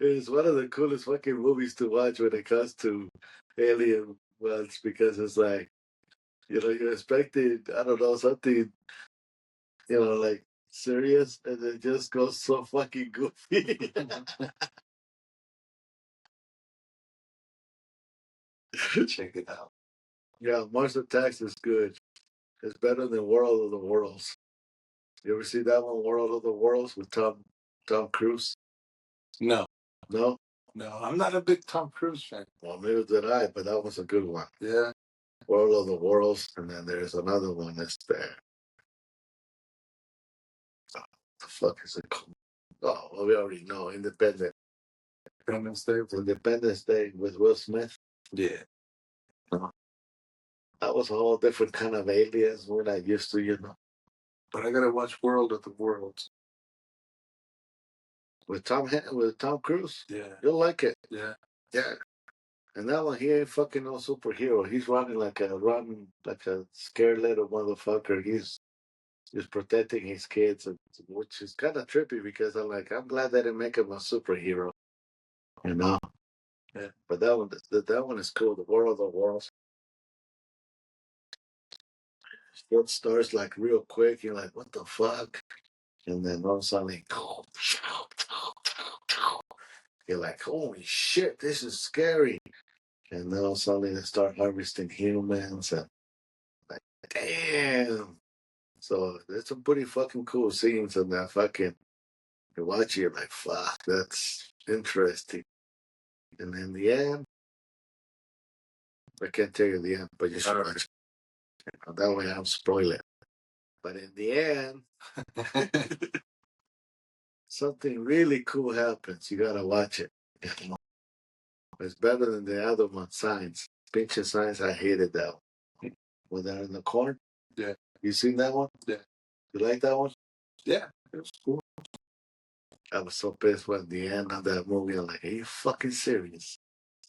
It's one of the coolest fucking movies to watch when it comes to alien ones because it's like, you're expecting, I don't know, something, like serious, and it just goes so fucking goofy. Check it out. Yeah, Mars Attacks is good. It's better than World of the Worlds. You ever see that one, World of the Worlds, with Tom Cruise? No. No? No, I'm not a big Tom Cruise fan. Well, neither did I, but that was a good one. Yeah. World of the Worlds, and then there's another one that's there. Oh, the fuck is it called? Oh, well, we already know. Independence Day. Independence Day with Will Smith. Yeah. That was a whole different kind of aliens we're not used to. But I gotta watch World of the Worlds. With Tom Cruise. Yeah. You'll like it. Yeah. Yeah. And that one, he ain't fucking no superhero. He's running like a scared little motherfucker. He's protecting his kids, which is kind of trippy because I'm glad they didn't make him a superhero. You know. Yeah. But that one is cool. The World of the Worlds. It starts like real quick. You're like, what the fuck? And then all of a sudden, you're like, holy shit, this is scary. And then all of a sudden, they start harvesting humans and like, damn. So there's some pretty fucking cool scenes in that fucking. You watch it, you're like, fuck, that's interesting. And in the end, I can't tell you the end, but you should watch it. That way I don't spoil it. But in the end, something really cool happens. You gotta watch it. It's better than the other one, Science. Pinch of Science, I hated that one. When they're in the corn? Yeah. You seen that one? Yeah. You like that one? Yeah. It was cool. I was so pissed when the end of that movie, I'm like, are you fucking serious?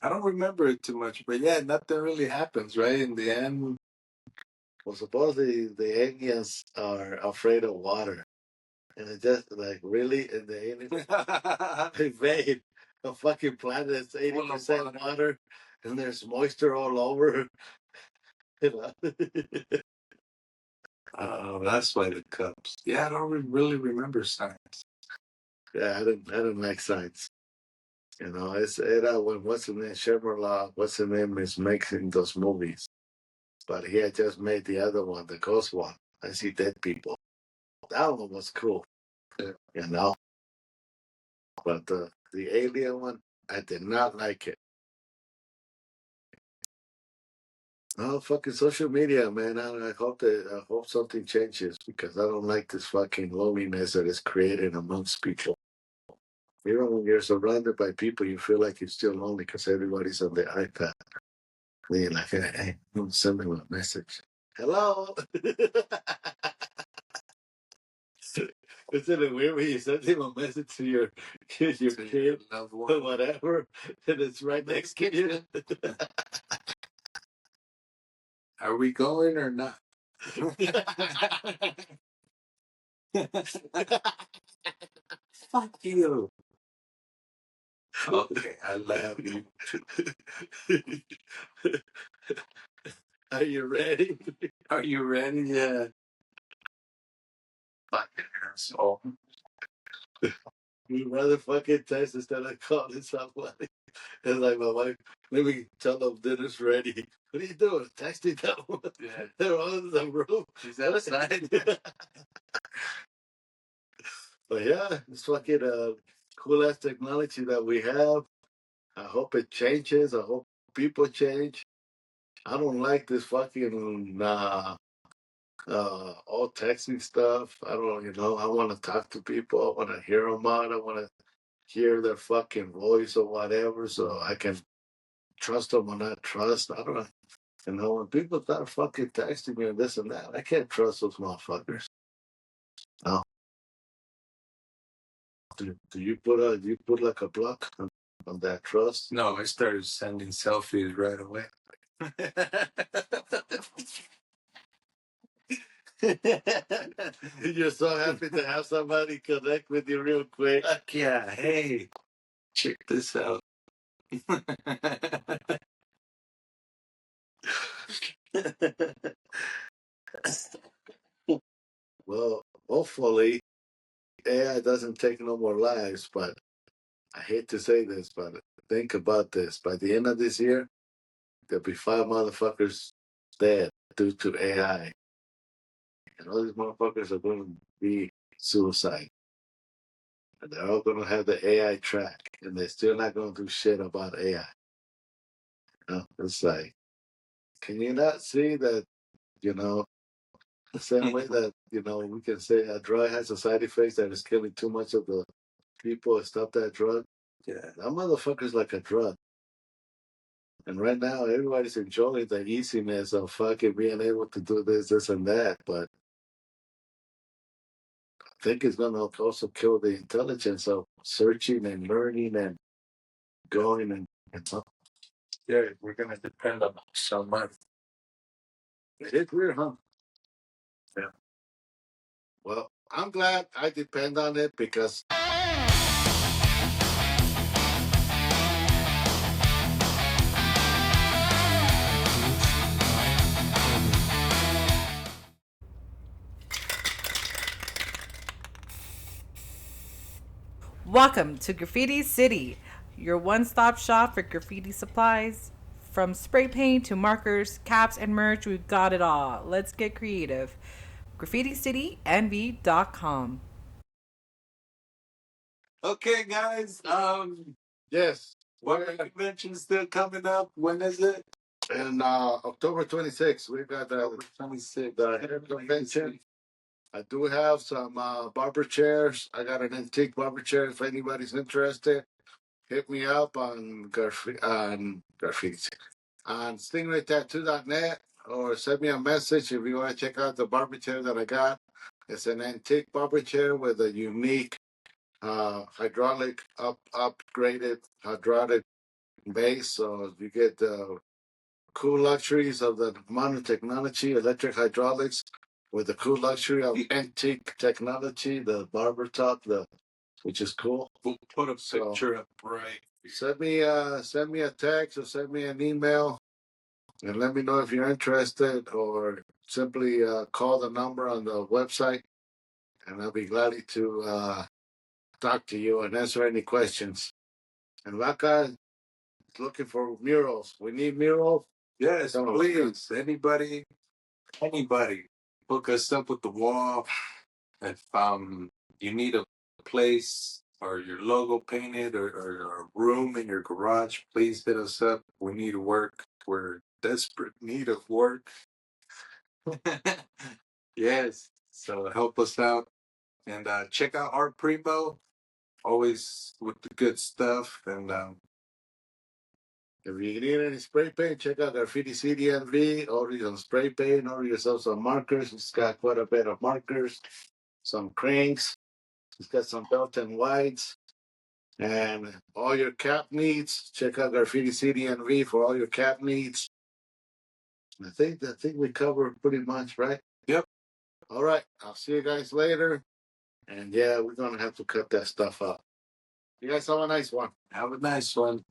I don't remember it too much, but yeah, nothing really happens, right? In the end. Well, supposedly the aliens are afraid of water. And it just like, really? And the aliens, they made a fucking planet that's 80% water and there's moisture all over. Oh, that's why the cups. Yeah, I don't really remember Science. Yeah, I didn't like Science. It's when what's his name, Shermerlaw, what's his name is making those movies. But he had just made the other one, the ghost one. I see dead people. That one was cool. Yeah. You know, but the alien one, I did not like it. Oh, fucking social media, man. I hope something changes because I don't like this fucking loneliness that is created amongst people. Even when you're surrounded by people, you feel like you're still lonely because everybody's on their iPad. Then you're like, hey, send me a message. Hello. Isn't it weird when you send him a message to your kid, loved or one. whatever, and it's right next to you? Are we going or not? Fuck you. Okay, I love you. Are you ready? Are you ready? Yeah. Fucking asshole. We'd rather fucking text instead of calling somebody. It's like my wife, let me tell them dinner's ready. What are you doing? Texting them. Yeah. They're on the room. He's outside. But yeah, it's fucking cool ass technology that we have. I hope it changes. I hope people change. I don't like this fucking all texting stuff. I don't, I want to talk to people. I want to hear them out. I want to hear their fucking voice or whatever so I can trust them or not trust. I don't know. When people start fucking texting me and this and that, I can't trust those motherfuckers. No. Do you put like a block on that trust? No, I started sending selfies right away. You're so happy to have somebody connect with you real quick. Fuck yeah. Hey, check this out. Well, hopefully AI doesn't take no more lives, but I hate to say this, but think about this. By the end of this year, there'll be 5 motherfuckers dead due to AI. And all these motherfuckers are going to be suicide. And they're all going to have the AI track. And they're still not going to do shit about AI. It's like, can you not see that, the same way that, we can say a drug has a side effect that is killing too much of the people, stop that drug? Yeah. That motherfucker's like a drug. And right now, everybody's enjoying the easiness of fucking being able to do this, and that. But I think it's going to also kill the intelligence of searching and learning and going and. Yeah, we're going to depend on so much. It's weird, huh? Yeah. Well, I'm glad I depend on it because. Welcome to Graffiti City, your one-stop shop for graffiti supplies. From spray paint to markers, caps, and merch, we've got it all. Let's get creative. GraffitiCityNV.com. Okay, guys. Yes. What convention's still coming up? When is it? And October 26th, we got the 26th. hair convention. I do have some barber chairs. I got an antique barber chair. If anybody's interested, hit me up on graffiti on stingraytattoo.net or send me a message if you want to check out the barber chair that I got. It's an antique barber chair with a unique hydraulic upgraded hydraulic base, so you get the cool luxuries of the modern technology, electric hydraulics, with the cool luxury of antique technology, the barber top, which is cool. We'll put a picture up right. Send me a text or send me an email and let me know if you're interested, or simply call the number on the website, and I'll be glad to talk to you and answer any questions. And Vaca is looking for murals. We need murals. Yes, Don't please. Anybody, hook us up with the wall. If you need a place or your logo painted or a room in your garage, please hit us up. We need work. We're desperate need of work. Yes. So help us out and check out Art Primo. Always with the good stuff. And if you need any spray paint, check out Graffiti CDNV. Order some spray paint, order yourself some markers. It's got quite a bit of markers, some cranks. It's got some belt and wides. And all your cap needs, check out Graffiti CDNV for all your cap needs. I think we covered pretty much, right? yep. All right. I'll see you guys later. And yeah, we're gonna have to cut that stuff up. You guys have a nice one. Have a nice one.